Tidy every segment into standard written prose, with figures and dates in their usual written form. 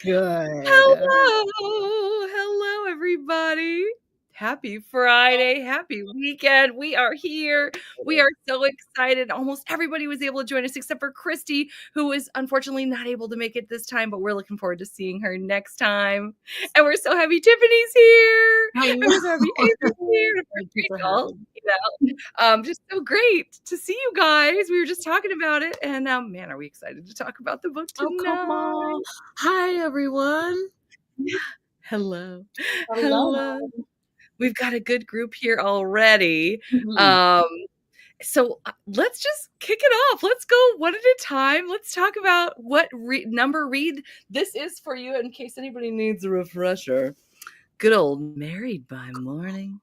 Good. Hello, everybody. Happy Friday. Happy weekend. We are here. We are so excited. Almost everybody was able to join us except for Christy, who was unfortunately not able to make it this time, but we're looking forward to seeing her next time. And we're so happy Tiffany's here. And we're so happy April's here. And Thank you for Rachel, having me. just so great to see you guys. We were just talking about it. And man, are we excited to talk about the book tonight. Oh, come on. Hi, everyone. Hello. Hello. We've got a good group here already. So let's just kick it off. Let's go one at a time. Let's talk about what number read this is for you in case anybody needs a refresher. Good old Married by Morning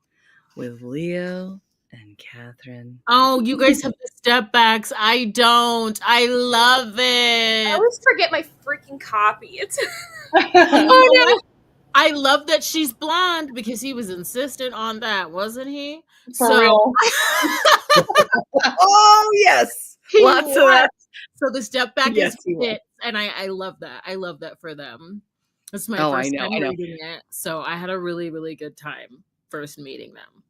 with Leo and Catherine. Oh, you guys have the step backs. I don't. I love it. I always forget my freaking copy. It's oh no. I love that she's blonde because he was insistent on that, wasn't he? For real. Oh yes. Lots of that. So the step back is fit, and I love that. I love that for them. It's my first time reading it, so I had a really, really good time first meeting them.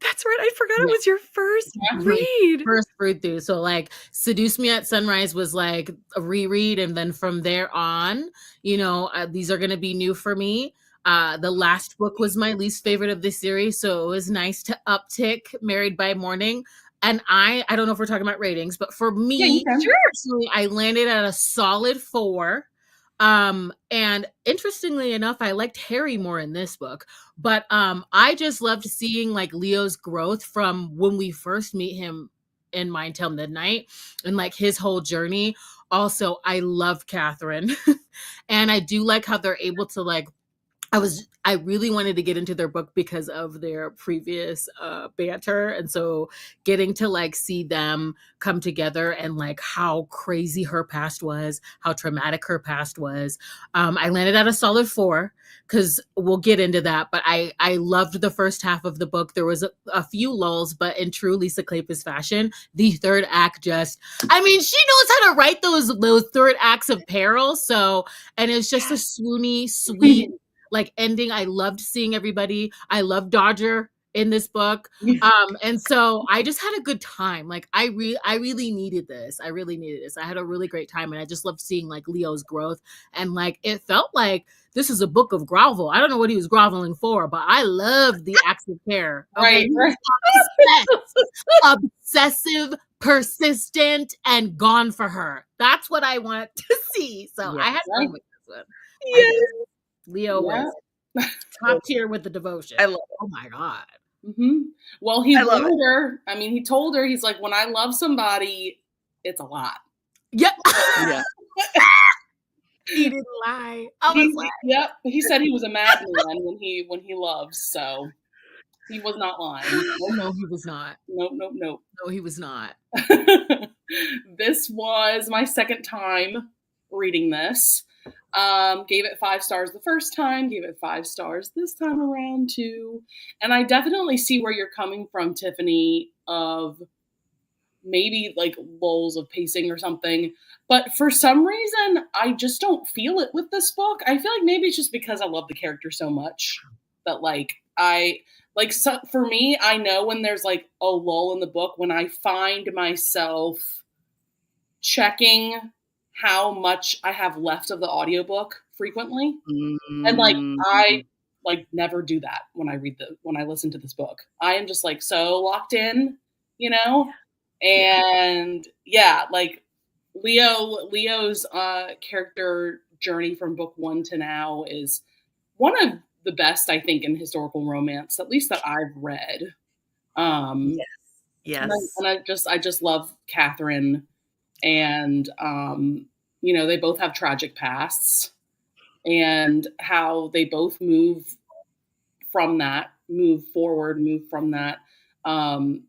That's right. I forgot it was your first read. First read through. So like Seduce Me at Sunrise was like a reread. And then from there on, these are going to be new for me. The last book was my least favorite of the series. So it was nice to uptick Married by Morning. And I don't know if we're talking about ratings, but for me, personally, I landed at a solid 4. And interestingly enough, I liked Harry more in this book, but I just loved seeing like Leo's growth from when we first meet him in Mine Till Midnight and like his whole journey. Also, I love Catherine and I do like how they're able to like, I really wanted to get into their book because of their previous banter. And so getting to like see them come together and like how crazy her past was, how traumatic her past was. I landed at a solid 4 because we'll get into that. But I loved the first half of the book. There was a few lulls, but in true Lisa Kleypas fashion, the third act she knows how to write those third acts of peril. So, and it's just a swoony, sweet, like ending. I loved seeing everybody. I love Dodger in this book. And so I just had a good time. Like I really needed this. I had a really great time. And I just loved seeing like Leo's growth. And like, it felt like this is a book of grovel. I don't know what he was groveling for, but I loved the acts of care. Okay? Right. Obsessive, persistent, and gone for her. That's what I want to see. So I had fun with this one. Yes. Leo was top tier with the devotion. I love it. Oh my God. Mm-hmm. Well, he told her. I mean, he told her, he's like, when I love somebody, it's a lot. Yep. Yeah. He didn't lie. Yep. He said he was a madman when he loves. So he was not lying. No, he was not. Nope. No, he was not. This was my second time reading this. Gave it 5 stars the first time, gave it 5 stars this time around too. And I definitely see where you're coming from, Tiffany, of maybe like lulls of pacing or something. But for some reason, I just don't feel it with this book. I feel like maybe it's just because I love the character so much that for me, I know when there's like a lull in the book, when I find myself checking how much I have left of the audiobook frequently. And like, I like never do that when I listen to this book. I am just like so locked in, and like Leo's character journey from book 1 to now is one of the best, I think, in historical romance, at least that I've read. Yes. And I just love Catherine. And, they both have tragic pasts and how they both move from that. And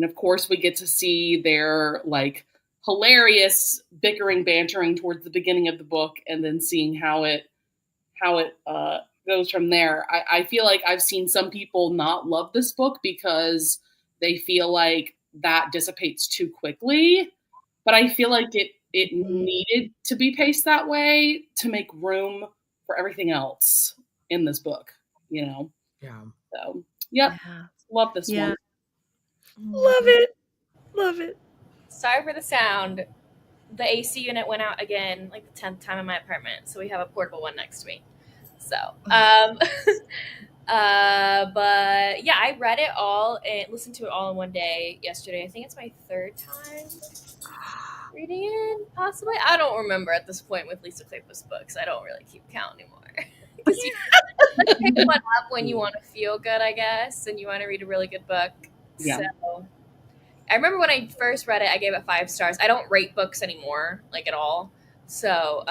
of course we get to see their like hilarious bickering, bantering towards the beginning of the book and then seeing how it goes from there. I feel like I've seen some people not love this book because they feel like that dissipates too quickly. But I feel like it it needed to be paced that way to make room for everything else in this book, you know? Yeah. So, yep. Yeah. Love this Yeah. one. Love it. Love it. Sorry for the sound. The AC unit went out again, like the 10th time in my apartment. So we have a portable one next to me. So, but yeah, I read it all and listened to it all in one day yesterday. I think it's my third time reading it, possibly. I don't remember at this point with Lisa Kleypas books. I don't really keep count anymore. Because you pick one up when you want to feel good, I guess, and you want to read a really good book. Yeah. So I remember when I first read it, I gave it 5 stars. I don't rate books anymore, like at all. So,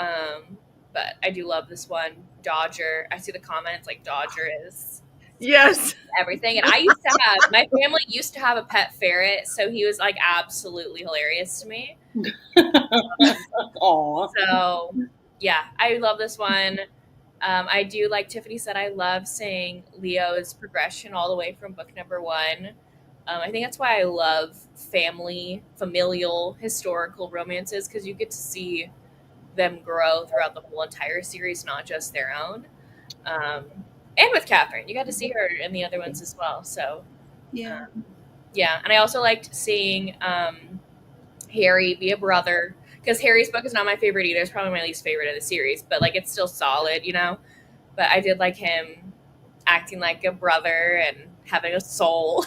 but I do love this one. Dodger. I see the comments like Dodger is Yes. everything. And I used to have, my family used to have a pet ferret. So he was like absolutely hilarious to me. Aw. So yeah, I love this one. I do, like Tiffany said, I love seeing Leo's progression all the way from book number 1. I think that's why I love familial, historical romances, because you get to see them grow throughout the whole entire series, not just their own. And with Catherine, you got to see her in the other ones as well. So Yeah. yeah, and I also liked seeing Harry be a brother, because Harry's book is not my favorite either. It's probably my least favorite of the series, but like it's still solid, you know. But I did like him acting like a brother and having a soul.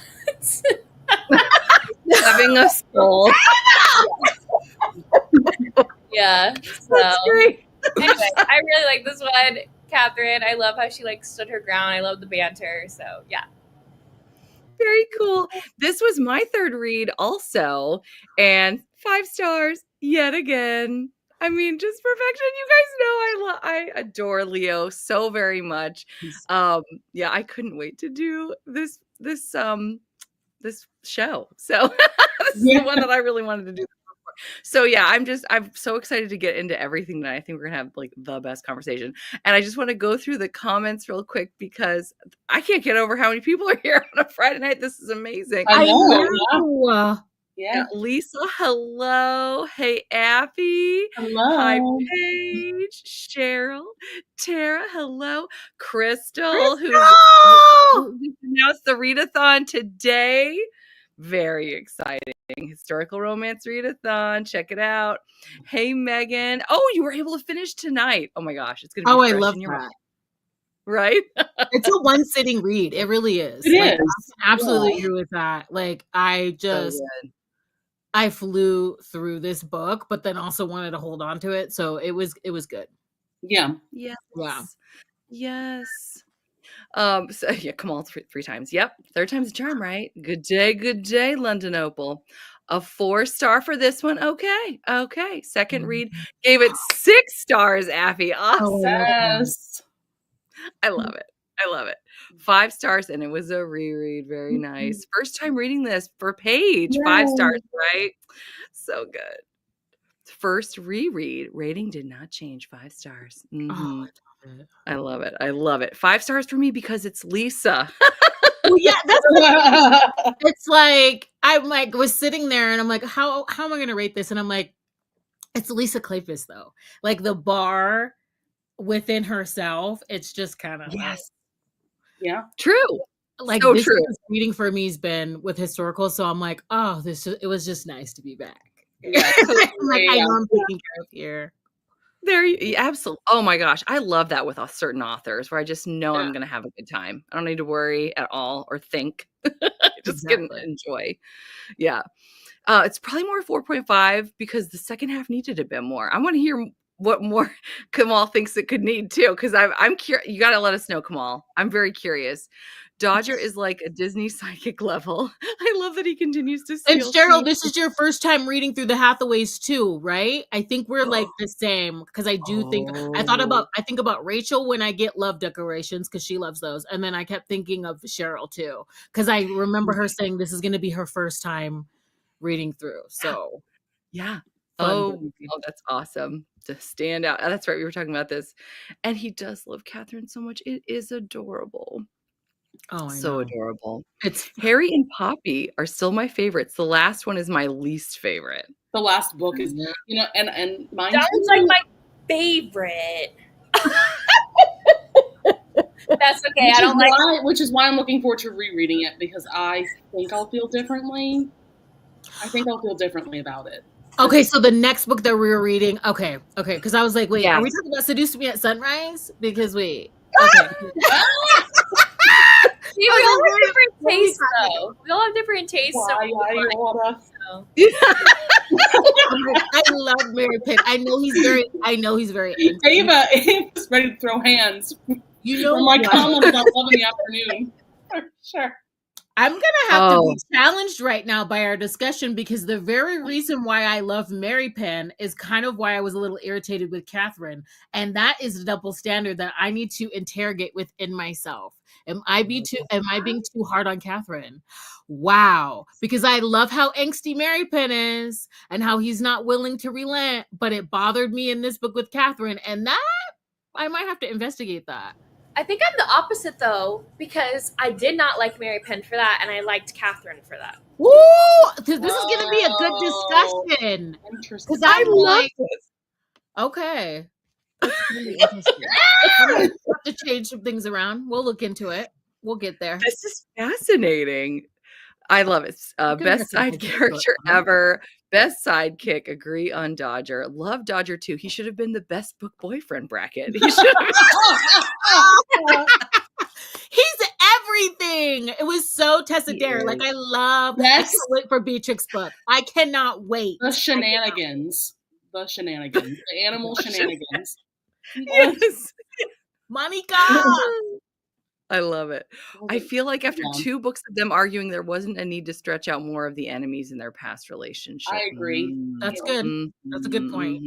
Having a soul. Yeah. So That's great. anyway, I really like this one. Catherine, I love how she like stood her ground. I love the banter. So yeah. Very cool. This was my third read also, and 5 stars yet again. I mean, just perfection. You guys know I adore Leo so very much. Yeah, I couldn't wait to do this show. So this is the one that I really wanted to do. So yeah, I'm so excited to get into everything tonight. I think we're gonna have like the best conversation. And I just want to go through the comments real quick because I can't get over how many people are here on a Friday night. This is amazing. I know. know. Yeah. Lisa, hello. Hey, Affy. Hello. Hi, Paige. Cheryl. Tara, hello. Crystal, who announced the readathon today. Very exciting. Historical Romance Readathon. Check it out. Hey, Megan. Oh, you were able to finish tonight. Oh my gosh. It's going to be Oh, I fresh love in your that. mind. Right? It's a one sitting read. It really is. It like, is. I absolutely Yeah. agree with that. Like I just I flew through this book, but then also wanted to hold on to it. So it was good. Yeah. Yes. Yeah. Yes. So yeah, come on, three times. Yep. Third time's a charm, right? Good day, London Opal. A 4-star for this one. Okay. Second read, gave it 6 stars, Affy. Awesome. Yes. I love it. 5 stars, and it was a reread. Very nice. First time reading this for Paige. 5 stars, right? So good. First reread, rating did not change. 5 stars. Oh, I love it. I love it. 5 stars for me because it's Lisa. well, yeah, it's like I'm like was sitting there and I'm like, how am I gonna rate this? And I'm like, it's Lisa Kleypas though. Like the bar within herself, it's just kind of Yes. Yeah. True. like So this true. reading for me has been with historical. So I'm like, oh, it was just nice to be back. Yeah, Like I know I'm taking care of here. Absolutely. Oh my gosh. I love that with certain authors where I just know I'm going to have a good time. I don't need to worry at all or think. Just can enjoy. Yeah. It's probably more 4.5 because the second half needed a bit more. I want to hear what more Kamal thinks it could need too. Because I'm curious. You got to let us know, Kamal. I'm very curious. Dodger is like a Disney psychic level. I love that he continues to steal. And Cheryl, this is your first time reading through the Hathaways too, right? I think we're like the same because I do think I think about Rachel when I get love decorations because she loves those, and then I kept thinking of Cheryl too because I remember her saying this is going to be her first time reading through. So yeah. Fun. Oh, that's awesome to stand out. That's right. We were talking about this, and he does love Catherine so much. It is adorable. Oh, I so know. adorable. It's Harry and Poppy are still my favorites. The last one is my least favorite. The last book is, and mine Sounds like my favorite. That's okay. I don't like. Which is why I'm looking forward to rereading it, because I think I'll feel differently. I think I'll feel differently about it. Okay, so the next book that we're reading, okay, because I was like, wait, are we talking about Seduce Me at Sunrise? Because wait, okay. We all have different tastes, though. We all have different tastes. I love Mary Pitt. I know he's very Ava is ready to throw hands. From my comment about Love in the Afternoon. Sure. I'm going to have to be challenged right now by our discussion, because the very reason why I love Mary Penn is kind of why I was a little irritated with Catherine. And that is the double standard that I need to interrogate within myself. Am I being too hard on Catherine? Wow. Because I love how angsty Mary Penn is and how he's not willing to relent, but it bothered me in this book with Catherine. And that, I might have to investigate that. I think I'm the opposite, though, because I did not like Mary Penn for that, and I liked Catherine for that. Woo! This is going to be a good discussion. Interesting. Because I love this. Okay. That's really interesting. I'm going to have to change some things around. We'll look into it. We'll get there. This is fascinating. I love it. Best side character ever. Best sidekick. Agree on Dodger. Love Dodger too. He should have been the best book boyfriend bracket. He should have. He's everything. It was so Tessa Dare. Like, I can't wait for Beatrix's book. I cannot wait. The shenanigans. The animal shenanigans. Yes. Monica. I love it. I feel like after 2 books of them arguing, there wasn't a need to stretch out more of the enemies in their past relationship. I agree. That's good. That's a good point.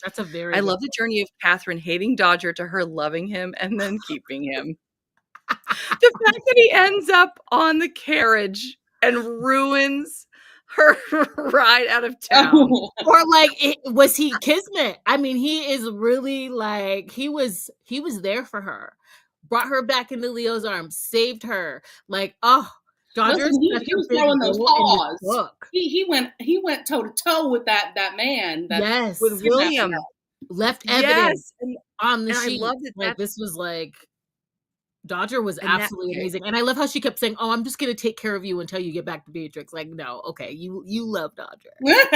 That's a very I love the journey of Catherine hating Dodger to her loving him and then keeping him. The fact that he ends up on the carriage and ruins her ride out of town. Or like, was he kismet? I mean, he is really like, he was there for her. Brought her back into Leo's arms, saved her. Like, Dodger. He was throwing those paws. He went toe to toe with that man. With William. Left evidence on the sheet. I loved it. Like, this was like, Dodger was absolutely amazing. And I love how she kept saying, I'm just going to take care of you until you get back to Beatrix. Like, no, okay, you love Dodger. Yes.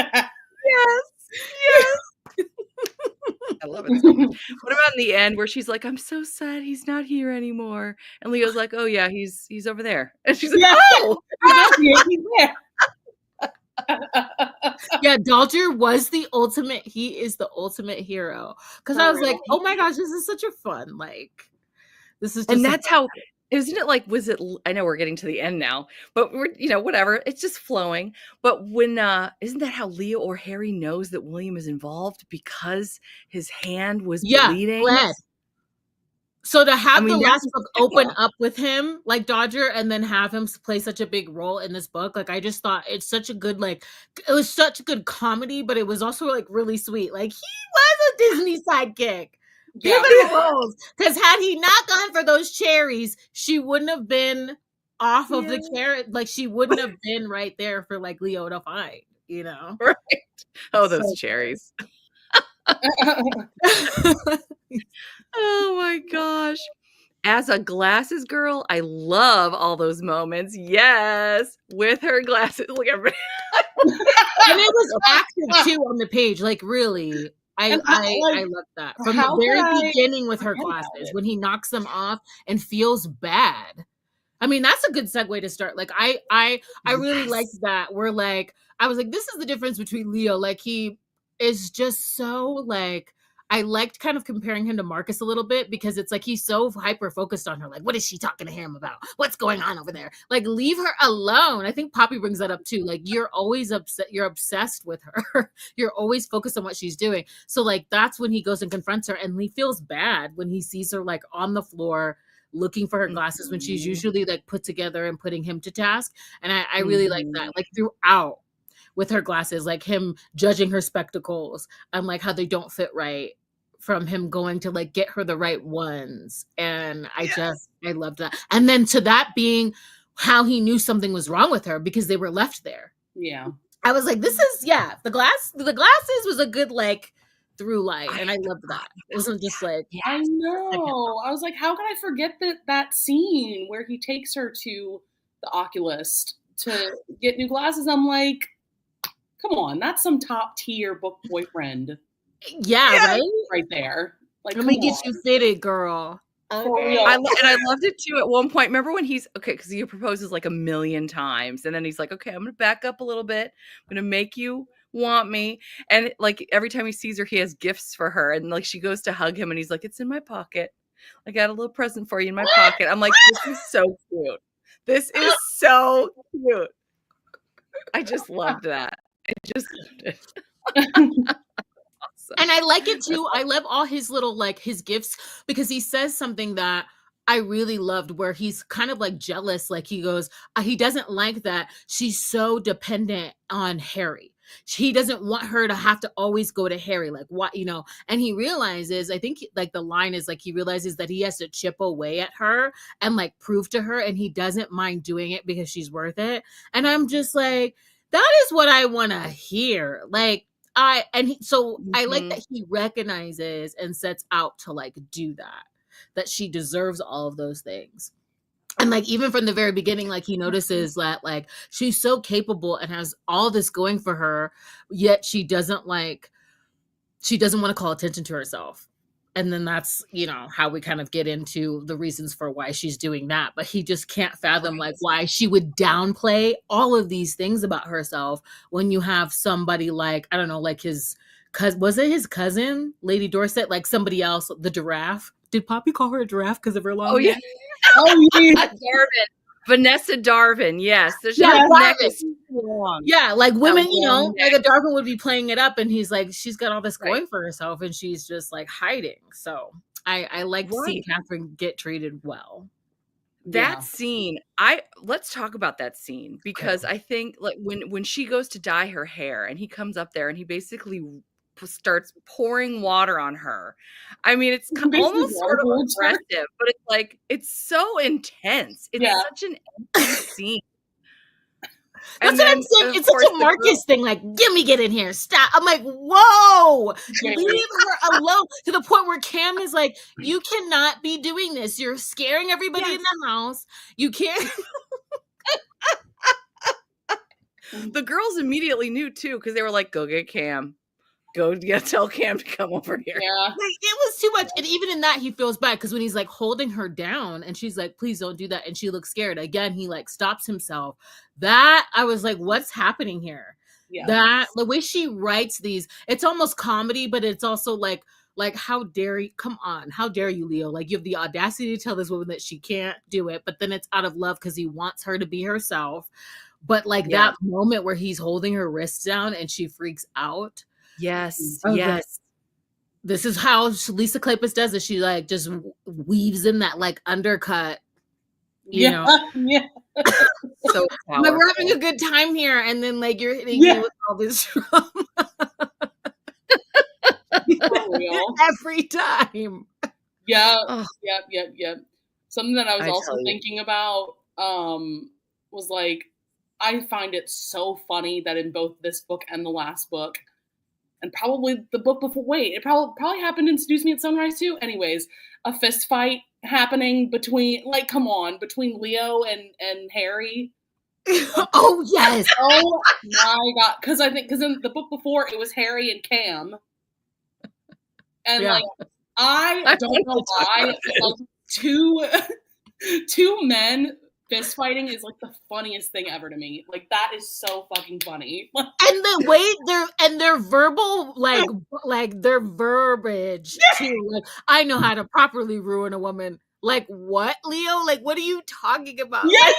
I love it. What about in the end where she's like, I'm so sad he's not here anymore. And Leo's like, oh yeah, he's over there. And she's like, he's there. Yeah, Dodger was the ultimate. He is the ultimate hero. Because I was like, oh my gosh, this is such a fun, like, this is just, and that's how, isn't it like, I know we're getting to the end now, but we're, whatever, it's just flowing. But when, isn't that how Leo or Harry knows that William is involved? Because his hand was bleeding. Bled. So to have the last book open up with him, like Dodger, and then have him play such a big role in this book, like, I just thought it's such a good, like, it was such a good comedy, but it was also like really sweet. Like, he was a Disney sidekick. Because had he not gone for those cherries, she wouldn't have been off of the carrot. Like, she wouldn't have been right there for like Leo to find, Right. Oh, those cherries. Oh my gosh. As a glasses girl, I love all those moments. Yes. With her glasses. Look, everybody. And it was active too on the page. Like, really. I love that. From the very beginning with her glasses, when he knocks them off and feels bad. I mean, that's a good segue to start. Like, I really liked that. We're like, I was like, this is the difference between Leo. Like, he is just so, like, I liked kind of comparing him to Marcus a little bit, because it's like he's so hyper focused on her. Like, what is she talking to him about? What's going on over there? Like, leave her alone. I think Poppy brings that up too. Like, you're always upset. You're obsessed with her. You're always focused on what she's doing. So like, that's when he goes and confronts her, and he feels bad when he sees her like on the floor looking for her glasses when she's usually like put together and putting him to task. And I really like that. Like, throughout with her glasses, like him judging her spectacles and like how they don't fit right, from him going to like get her the right ones. And I loved that. And then to that being how he knew something was wrong with her, because they were left there. Yeah. I was like, this is the glasses was a good like through light, and I loved that. It wasn't just like I know. I was like, how can I forget that scene where he takes her to the oculist to get new glasses? I'm like, come on, that's some top tier book boyfriend. right? Right there. Like, Let me get you fitted, girl. Okay. I loved it too at one point. Remember when because he proposes like 1,000,000 times, and then he's like, okay, I'm gonna back up a little bit. I'm gonna make you want me. And like every time he sees her, he has gifts for her. And like she goes to hug him and he's like, it's in my pocket. I got a little present for you in my pocket. I'm like, this is so cute. This is so cute. I just loved that. I just loved it. And I like it too. I love all his little like his gifts, because he says something that I really loved, where he's kind of like jealous. Like he goes, he doesn't like that she's so dependent on Harry. He doesn't want her to have to always go to Harry. Like what, and he realizes, I think like the line is like, he realizes that he has to chip away at her and like prove to her, and he doesn't mind doing it because she's worth it. And I'm just like, that is what I want to hear. Like, I like that he recognizes and sets out to like do that she deserves all of those things. And like, even from the very beginning, like he notices that like she's so capable and has all this going for her, yet she doesn't want to call attention to herself. And then that's, how we kind of get into the reasons for why she's doing that. But he just can't fathom like why she would downplay all of these things about herself when you have somebody like, I don't know, like his cousin, was it his cousin, Lady Dorset, like somebody else, the giraffe? Did Poppy call her a giraffe because of her long neck? Darvin. Vanessa Darvin, yes. Yeah, like women, like a Darvin would be playing it up, and he's like, she's got all this going for herself, and she's just like hiding. So I like to see Catherine get treated well. That scene, let's talk about that scene, because I think like when she goes to dye her hair and he comes up there and he basically starts pouring water on her. I mean, it's almost sort of aggressive, but it's like, it's so intense. It's such an intense scene. That's what I'm saying. It's such a Marcus thing. Like, get in here. Stop. I'm like, whoa, leave her alone. To the point where Cam is like, you cannot be doing this. You're scaring everybody in the house. You can't. The girls immediately knew too, because they were like, go get Cam. Go tell Cam to come over here. Yeah. Like, it was too much. And even in that, he feels bad, because when he's like holding her down and she's like, please don't do that, and she looks scared again, he like stops himself. That I was like, what's happening here? Yeah. That the way she writes these, it's almost comedy, but it's also like how dare you? Come on, how dare you, Leo? Like, you have the audacity to tell this woman that she can't do it, but then it's out of love because he wants her to be herself. But like that moment where he's holding her wrists down and she freaks out. Yes. This is how Lisa Kleypas does it. She like just weaves in that like undercut, you know. Yeah. So like, we're having a good time here, and then like you're hitting me with all this drama. Every time. Yeah. Yep. Something that I was also thinking about was like, I find it so funny that in both this book and the last book, and probably the book before, it probably happened in Seduce Me at Sunrise too. Anyways, a fist fight happening between Leo and Harry. Oh yes. Oh my god. Because in the book before it was Harry and Cam. And like, I don't know why, like two men fist fighting is like the funniest thing ever to me. Like, that is so fucking funny. And the way their verbal, like their verbiage too. Like, I know how to properly ruin a woman. Like, what, Leo? Like, what are you talking about? Yeah.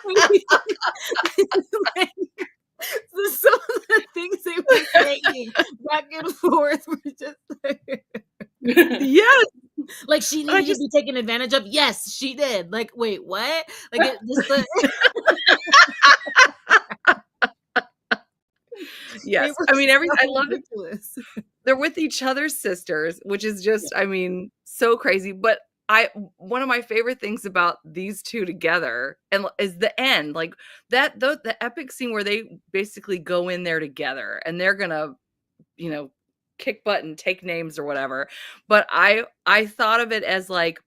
Like, some of the things they were saying back and forth were just like, yes. Like, she needed to be taken advantage of. Yes, she did. Like, wait, what? Like, yes. I mean, I love it. They're with each other's sisters, which is just, I mean, so crazy. But one of my favorite things about these two together and is the end, like the epic scene where they basically go in there together and they're gonna, kick butt and take names or whatever. But I thought of it as like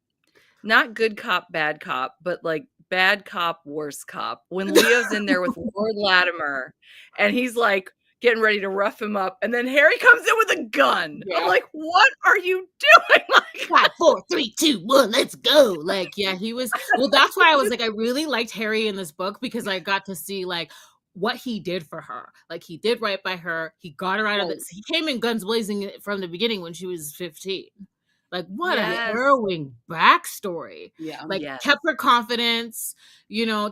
not good cop, bad cop, but like bad cop, worse cop. When Leo's in there with Lord Latimer and he's like getting ready to rough him up, and then Harry comes in with a gun. Yeah. I'm like, what are you doing? Like, 5, 4, 3, 2, 1, let's go. Like, yeah, he was. Well, that's why I was like, I really liked Harry in this book because I got to see like what he did for her. Like, he did right by her. He got her out of this. He came in guns blazing from the beginning when she was 15. Like, what a harrowing backstory. Yeah. Like, kept her confidence,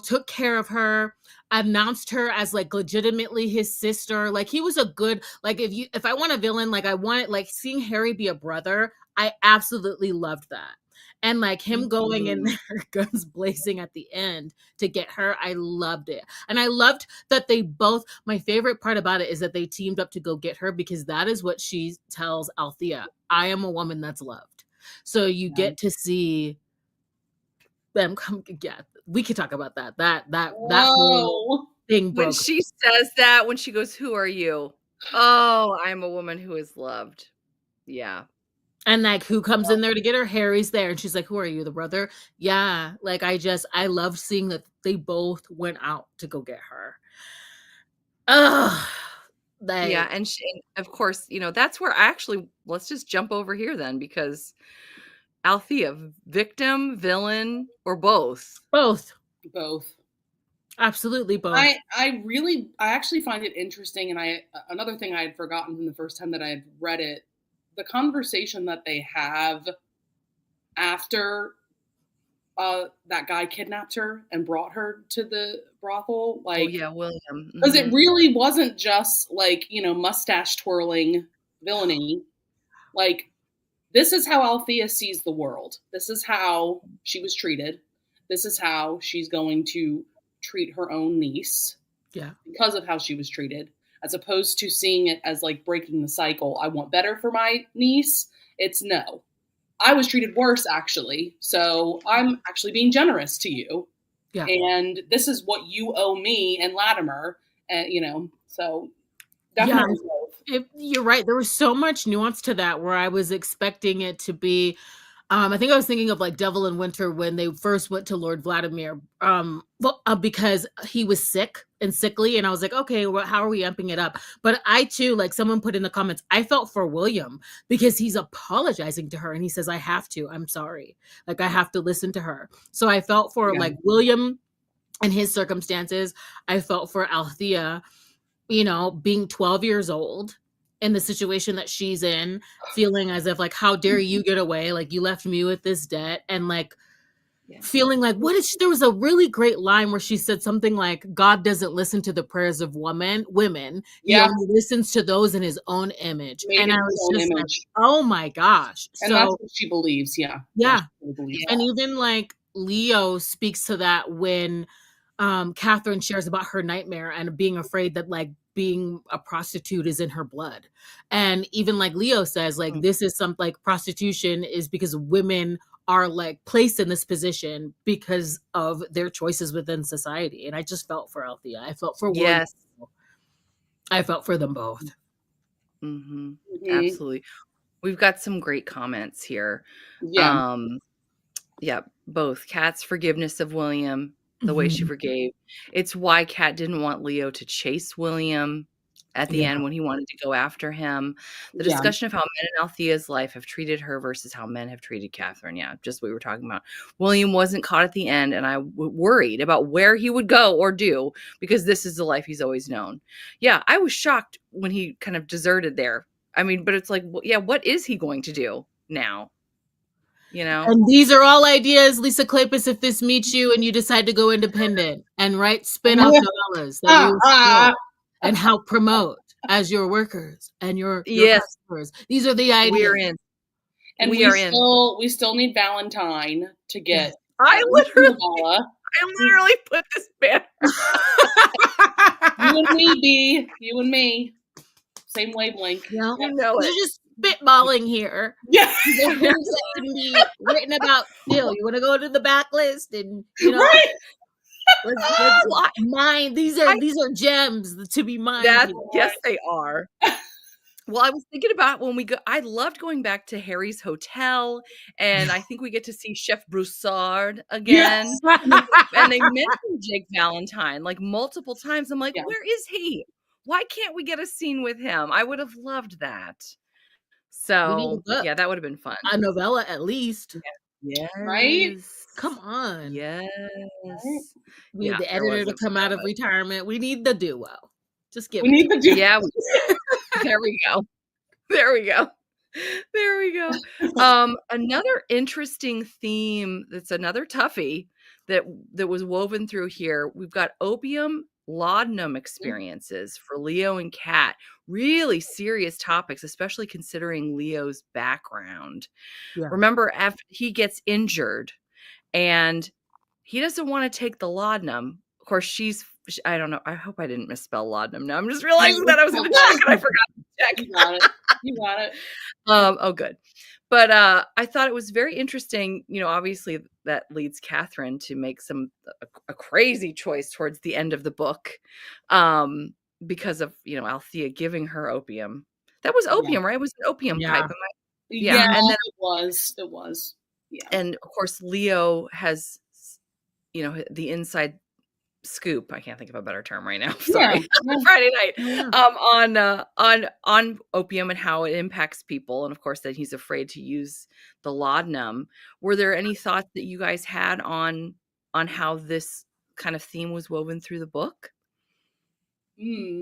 took care of her, announced her as like legitimately his sister. Like, he was a good, like, if I want a villain, like I want like seeing Harry be a brother, I absolutely loved that. And like him going in there guns blazing at the end to get her, I loved it. And I loved that they both, my favorite part about it is that they teamed up to go get her, because that is what she tells Althea. I am a woman that's loved. So you get to see them come. Yeah, we could talk about that. That whole thing broke. When she says that, when she goes, "Who are you?" Oh, I'm a woman who is loved. Yeah. And like, who comes in there to get her? Harry's there. And she's like, who are you, the brother? Yeah. Like, I loved seeing that they both went out to go get her. Yeah. And of course, that's where let's just jump over here then, because Althea, victim, villain, or both? Both. Absolutely both. I actually find it interesting. And another thing I had forgotten from the first time that I had read it, the conversation that they have after that guy kidnapped her and brought her to the brothel, like, William, because it really wasn't just like, mustache twirling villainy. Like, this is how Althea sees the world. This is how she was treated. This is how she's going to treat her own niece. Yeah, because of how she was treated. As opposed to seeing it as like breaking the cycle. I want better for my niece. It's no. I was treated worse, actually. So I'm actually being generous to you. Yeah. And this is what you owe me and Latimer. So definitely both. You're right. There was so much nuance to that where I was expecting it to be, I think I was thinking of like Devil in Winter when they first went to Lord Vladimir, because he was sick and sickly, and I was like, okay, well, how are we amping it up? But I too, like someone put in the comments, I felt for William because he's apologizing to her and he says, I have to, I'm sorry. Like, I have to listen to her. So I felt for like William and his circumstances. I felt for Althea, being 12 years old in the situation that she's in, feeling as if like, how dare you get away? Like, you left me with this debt. And like, feeling like, there was a really great line where she said something like, God doesn't listen to the prayers of women. He only listens to those in his own image. And I was just like, oh my gosh. And that's what she believes. Yeah. And even like Leo speaks to that when Catherine shares about her nightmare and being afraid that like being a prostitute is in her blood. And even like Leo says, like, this is like prostitution is because women are like placed in this position because of their choices within society. And I just felt for Althea. I felt for William. I felt for them both. Absolutely. We've got some great comments here. Both Kat's forgiveness of William, the way she forgave. It's why Kat didn't want Leo to chase William at the end when he wanted to go after him. The discussion of how men in Althea's life have treated her versus how men have treated Catherine. Yeah, just what we were talking about. William wasn't caught at the end, and I worried about where he would go or do, because this is the life he's always known. Yeah, I was shocked when he kind of deserted there. I mean, but it's like, what is he going to do now? And these are all ideas, Lisa Kleypas, if this meets you and you decide to go independent and write spin-off novellas that you will and help promote as your workers and your customers. These are the ideas. We're in. And we still need Valentine to get. I literally put this banner. You and me, B. You and me. Same wavelength. You know it. spitballing here. Yeah. Things that can be written about still. You want to go to the backlist and, you know, Right. let's mine. These are gems to be mined. Yes, they are. Well, I was thinking about when we go, I loved going back to Harry's hotel, and I think we get to see Chef Broussard again. Yes. And they mentioned Jake Valentine like multiple times. I'm like, Yeah. where is he? Why can't we get a scene with him? I would have loved that. So, yeah, that would have been fun. A novella at least. Yes. Right? Come on. Yes. We need the editor to come out of retirement. We need the duo. Just give We need the duo. Yeah. There we go. There we go. There we go. Another interesting theme that's another toughie that was woven through here. We've got opium laudanum experiences for Leo and Kat. Really serious topics, especially considering Leo's background. Yeah. Remember, after he gets injured and he doesn't want to take the laudanum. Of course, I don't know. I hope I didn't misspell laudanum. Now I'm just realizing that I was going to check and I forgot to check. You got it. Oh, good. But I thought it was very interesting. You know, obviously that leads Catherine to make a crazy choice towards the end of the book, because of, you know, Althea giving her opium. That was opium, right? It was an opium pipe. Yeah, and then it was. Yeah. And of course, Leo has, you know, the inside scoop. I can't think of a better term right now. Sorry. Yeah. Friday night. On opium and how it impacts people, and of course that he's afraid to use the laudanum. Were there any thoughts that you guys had on how this kind of theme was woven through the book? Yeah,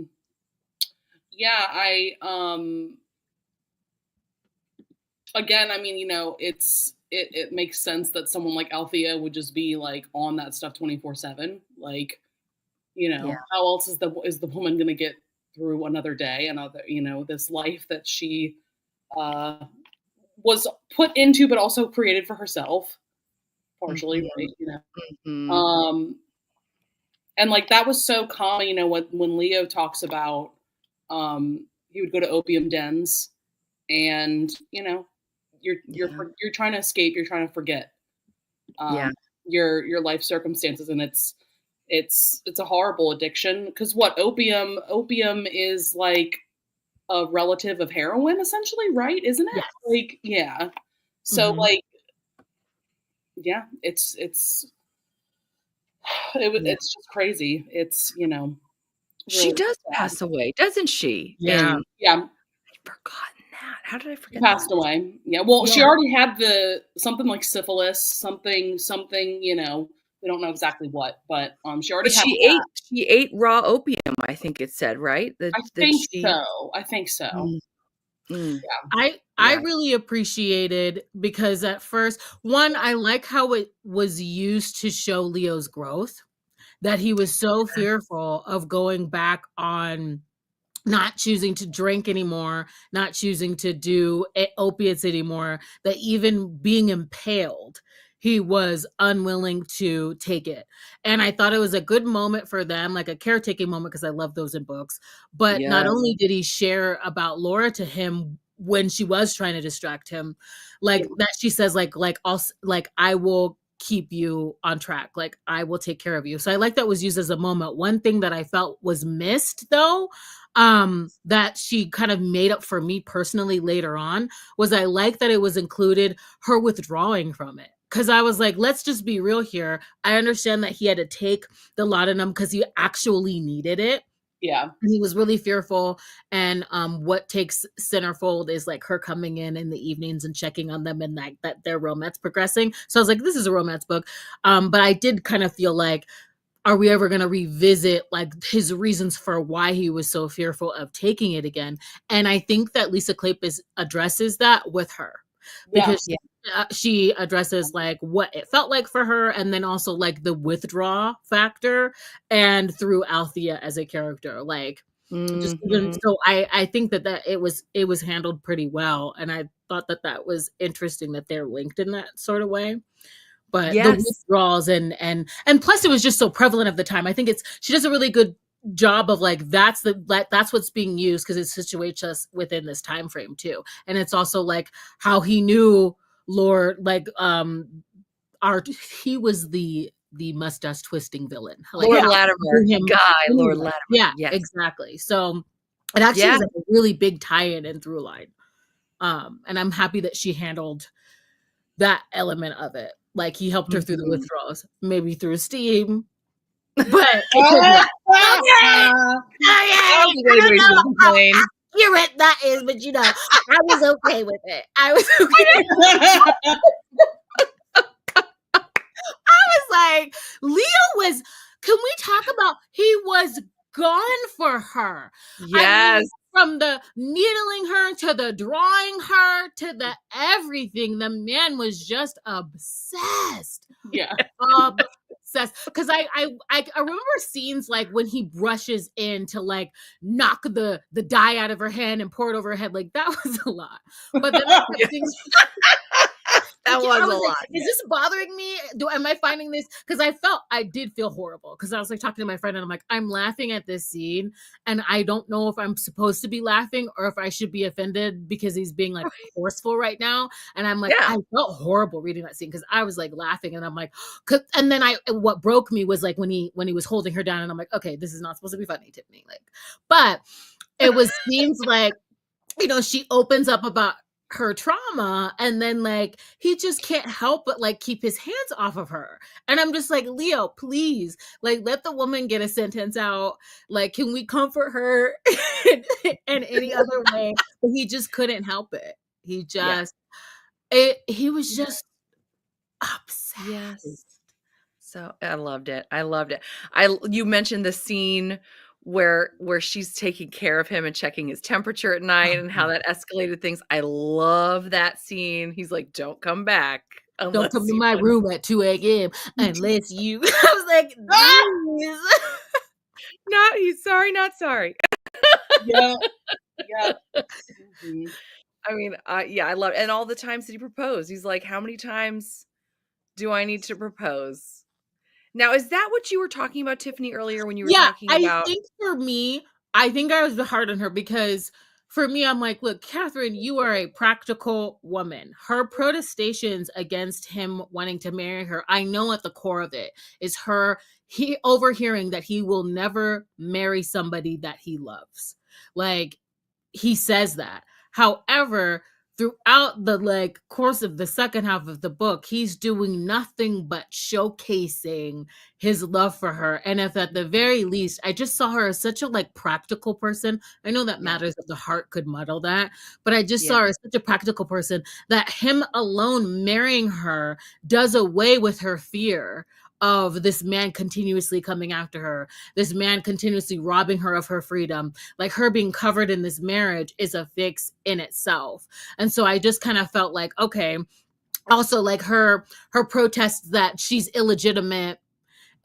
again, I mean, you know, it makes sense that someone like Althea would just be like on that stuff 24/7. Like, you know, how else is the woman going to get through another day, you know, this life that she was put into, but also created for herself, partially, right? You know, and like that was so common, you know, when Leo talks about he would go to opium dens, and you know, you're trying to escape, you're trying to forget your life circumstances, and it's a horrible addiction, because opium is like a relative of heroin, essentially, right? Isn't it? Yes. Like, so like, it's just crazy. It's, you know, really she does pass away, doesn't she? Yeah. I'd forgotten that. How did I forget? She passed away. Yeah. Well, she already had something like syphilis, something, you know, we don't know exactly what, but she already she ate raw opium, I think it said, right? I think so. I really appreciated, because at first, one, I like how it was used to show Leo's growth, that he was so fearful of going back on not choosing to drink anymore, not choosing to do opiates anymore, that even being impaled, he was unwilling to take it. And I thought it was a good moment for them, like a caretaking moment, because I love those in books. But not only did he share about Laura to him when she was trying to distract him, like that she says, like I will keep you on track, like I will take care of you. So I like that was used as a moment. One thing that I felt was missed, though, that she kind of made up for me personally later on, was I like that it was included her withdrawing from it. Because I was like, let's just be real here. I understand that he had to take the laudanum because he actually needed it. Yeah. And he was really fearful. And what takes centerfold is like her coming in the evenings and checking on them, and that their romance progressing. So I was like, this is a romance book. But I did kind of feel like, are we ever going to revisit like his reasons for why he was so fearful of taking it again? And I think that Lisa Kleypas addresses that with her, because she addresses like what it felt like for her, and then also like the withdraw factor, and through Althea as a character, like just even so I think that it was handled pretty well, and I thought that was interesting that they're linked in that sort of way. But the withdrawals and plus it was just so prevalent of the time. I think she does a really good job of like that's what's being used because it situates us within this time frame too. And it's also like how he knew Lord, like he was the mustache twisting villain, like Lord how Latimer, him Guy, Lord Latimer. yeah, Yes. exactly. So it actually was like a really big tie-in and through line, and I'm happy that she handled that element of it. Like he helped her through the withdrawals, maybe through steam, but I don't know how accurate that is, but you know, I was okay with it. I was like, Leo was, can we talk about, he was gone for her. Yes. I mean, from the needling her to the drawing her to the everything, the man was just obsessed. Yeah. Obsessed. Because I remember scenes like when he brushes in to like knock the dye out of her hand and pour it over her head. Like that was a lot. But then that was a lot. Is this bothering me? Am I finding this? Because I did feel horrible. Because I was like talking to my friend and I'm like, I'm laughing at this scene and I don't know if I'm supposed to be laughing or if I should be offended because he's being like forceful right now. And I'm like, I felt horrible reading that scene because I was like laughing and I'm like, and then what broke me was like when he was holding her down and I'm like, okay, this is not supposed to be funny, Tiffany. Like, but it was scenes like, you know, she opens up about her trauma and then like he just can't help but like keep his hands off of her, and I'm just like, Leo, please, like let the woman get a sentence out. Like, can we comfort her in any other way? But he just couldn't help it. He just he was just obsessed. Yes. So I loved it. You mentioned the scene where she's taking care of him and checking his temperature at night and how that escalated things. I love that scene. He's like, don't come back. Don't come to my room at 2 a.m. unless you. I was like, he's sorry, not sorry. Yeah. I mean, I love it. And all the times that he proposed. He's like, how many times do I need to propose? Now, is that what you were talking about, Tiffany, earlier when you were talking about? I think for me, I think I was hard on her because for me, I'm like, look, Catherine, you are a practical woman. Her protestations against him wanting to marry her, I know at the core of it is he overhearing that he will never marry somebody that he loves. Like, he says that. However, throughout the like course of the second half of the book, he's doing nothing but showcasing his love for her. And if at the very least, I just saw her as such a like practical person. I know that matters of the heart could muddle that, but I just saw her as such a practical person that him alone marrying her does away with her fear of this man continuously coming after her, this man continuously robbing her of her freedom. Like, her being covered in this marriage is a fix in itself. And so I just kind of felt like, okay, also like her protests that she's illegitimate,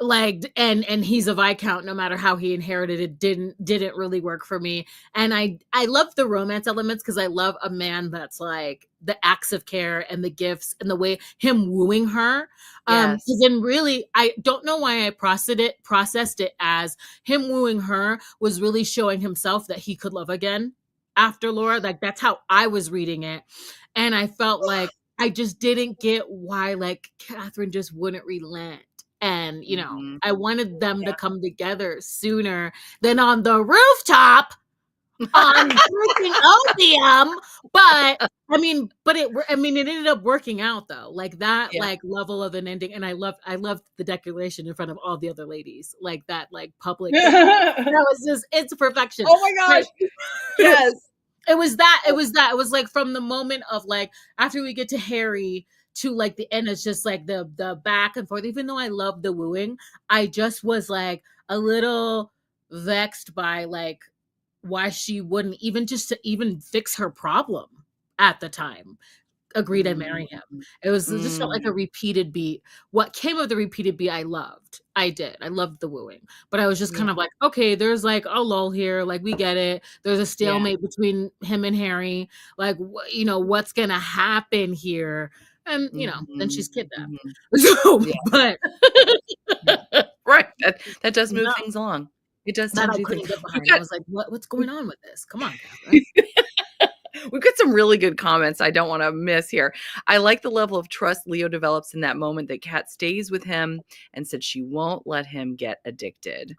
like, and he's a Viscount, no matter how he inherited it, didn't really work for me. And I love the romance elements because I love a man that's like the acts of care and the gifts and the way him wooing her. Because then really, I don't know why I processed it as him wooing her was really showing himself that he could love again after Laura. Like, that's how I was reading it. And I felt like I just didn't get why like Catherine just wouldn't relent. And, you know, I wanted them to come together sooner than on the rooftop on drinking opium. But it ended up working out though. Like that, like level of an ending. And I loved the declaration in front of all the other ladies, like that, like public. It's perfection. Oh my gosh. Like, yes. It was that. It was like from the moment of like, after we get to Harry to like the end, it's just like the back and forth. Even though I love the wooing, I just was like a little vexed by like why she wouldn't even just to even fix her problem at the time agree to marry him. It was just felt like a repeated beat. What came of the repeated beat I loved. I loved the wooing, but I was just kind of like, okay, there's like a lull here, like we get it, there's a stalemate between him and Harry, like you know what's gonna happen here. And you know, then she's kidnapped. So, but right, that does move things along. It does that tend I to do couldn't things. get behind. I was like, what's going on with this? Come on, Catherine. We've got some really good comments I don't want to miss here. I like the level of trust Leo develops in that moment that Kat stays with him and said she won't let him get addicted.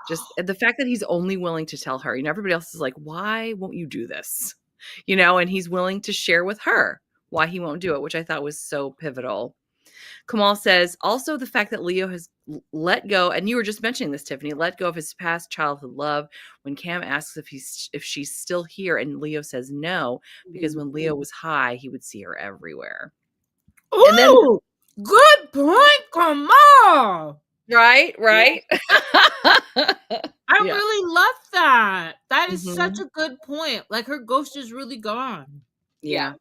Just the fact that he's only willing to tell her, everybody else is like, why won't you do this? And he's willing to share with her why he won't do it, which I thought was so pivotal. Kamal says, also the fact that Leo has let go, and you were just mentioning this, Tiffany, let go of his past childhood love when Cam asks if she's still here, and Leo says no, because when Leo was high, he would see her everywhere. Ooh, and then, good point, Kamal. Right? I really love that. That is such a good point. Like, her ghost is really gone. Yeah.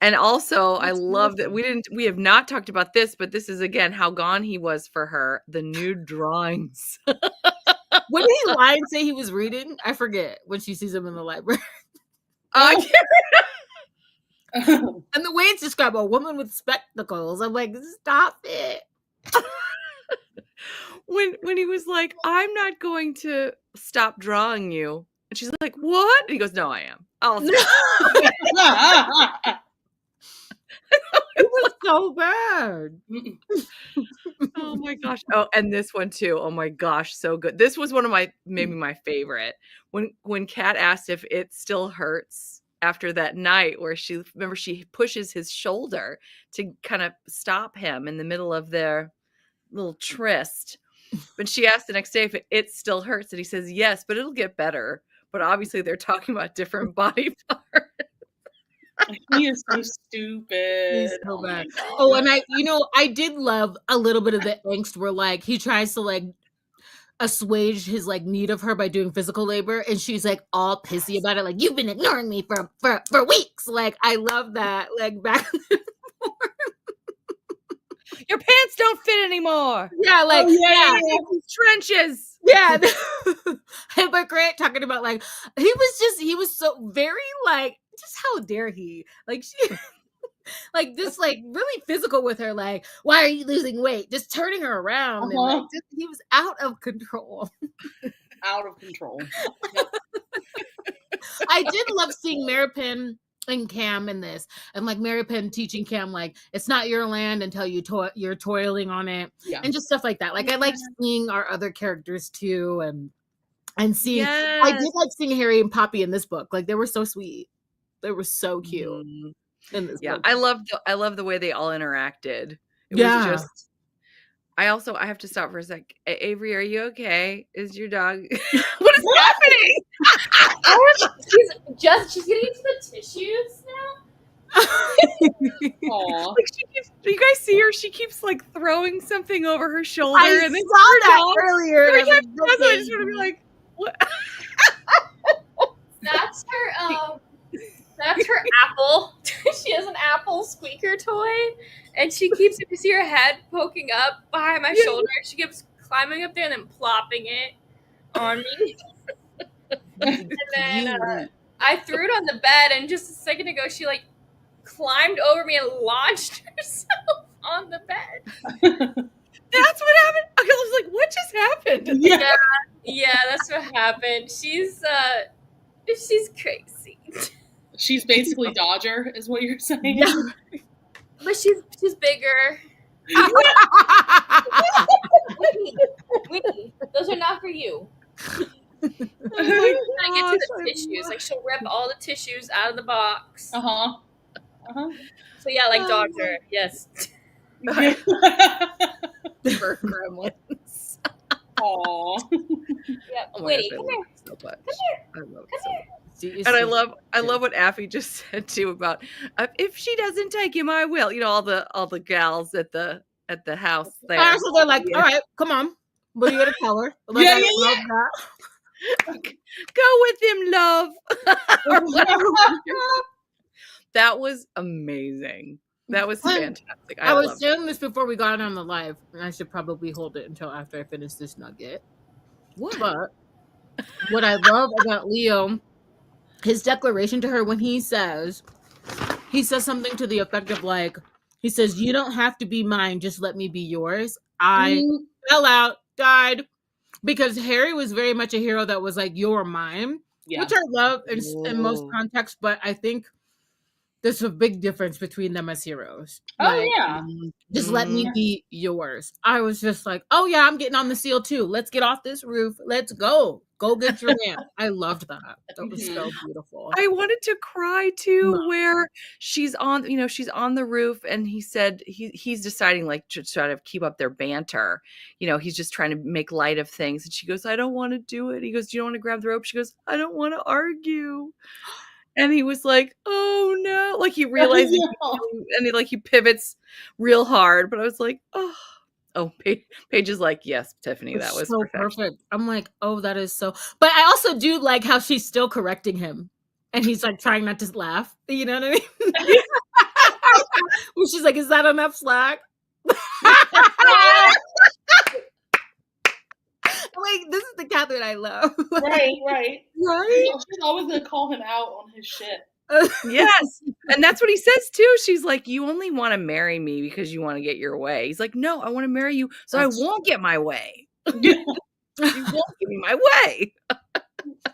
And also, I love that we have not talked about this, but this is again how gone he was for her. The nude drawings. When did he lie and say he was reading? I forget when she sees him in the library. Oh. And the way it's described, a woman with spectacles. I'm like, stop it. When he was like, I'm not going to stop drawing you. And she's like, what? And he goes, no, I am. It was so bad. Oh my gosh. Oh, and this one too. Oh my gosh, so good. This was one of maybe my favorite. When Kat asked if it still hurts after that night where she pushes his shoulder to kind of stop him in the middle of their little tryst. But she asked the next day if it still hurts, and he says yes, but it'll get better. But obviously they're talking about different body parts. He is so stupid. He's so bad. Oh, and I did love a little bit of the angst where like he tries to like assuage his like need of her by doing physical labor, and she's like all pissy about it, like you've been ignoring me for weeks. Like I love that. Like back your pants don't fit anymore. Yeah, like these trenches. Yeah. Hypocrite talking about like he was so very like just how dare he? Like she like just like really physical with her, like, why are you losing weight? Just turning her around. And, like, he was out of control. Out of control. I did love seeing Maripin and Cam in this, and like Maripin teaching Cam like it's not your land until you're toiling on it, and just stuff like that. Like I like seeing our other characters too, and seeing I did like seeing Harry and Poppy in this book. Like they were so sweet. They were so cute in this book. I love the way they all interacted. It was just I have to stop for a sec. Avery, are you okay? Is your dog what is happening? She's getting into the tissues now. Like do you guys see her? She keeps like throwing something over her shoulder. I and then saw that earlier. I just want to be like, what? That's her that's her apple. She has an apple squeaker toy, and she keeps, if you see her head poking up behind my shoulder, she keeps climbing up there and then plopping it on me. And then I threw it on the bed, and just a second ago, she like climbed over me and launched herself on the bed. That's what happened. I was like, what just happened? Yeah, that's what happened. She's crazy. She's basically Dodger, is what you're saying. Yeah. But she's bigger. Winnie, those are not for you. I get to the tissues. Like she'll rip all the tissues out of the box. So yeah, like Dodger. Yes. For gremlins. Aww. Yeah. Oh Winnie, gosh, come here. So much. I love it so much. And I love what Affy just said too about if she doesn't take him, I will. All the gals at the house there. So they're like, all right, come on. What are you gonna tell her? Like, Go with him, love. That was amazing. That was fantastic. I was saying this before we got on the live, and I should probably hold it until after I finish this nugget. What? But what I love about Leo, his declaration to her when he says something to the effect of like, he says, you don't have to be mine, just let me be yours. I fell out, died, because Harry was very much a hero that was like, you're mine, Yeah. which I love in most Whoa. contexts, but I think there's a big difference between them as heroes. Oh Like, yeah. just let me be yours. I was just like, oh yeah, I'm getting on the seal too. Let's get off this roof. Let's go. Go get your man. I loved that. That was so beautiful. I wanted to cry too, No. where she's on, she's on the roof, and he said he's deciding like to try to keep up their banter. He's just trying to make light of things. And she goes, I don't want to do it. He goes, do you don't want to grab the rope? She goes, I don't want to argue. And he was like, oh no. Like he realized and he pivots real hard. But I was like, oh, Paige is like, yes, Tiffany, that was so perfect. I'm like, oh, that is so. But I also do like how she's still correcting him, and he's like trying not to laugh. You know what I mean? Well, she's like, is that enough slack? Like, this is the Catherine I love. Right. Right? She's always gonna call him out on his shit. Yes. And that's what he says too. She's like, you only want to marry me because you want to get your way. He's like, no, I want to marry you so I won't get my way. You won't give me my way.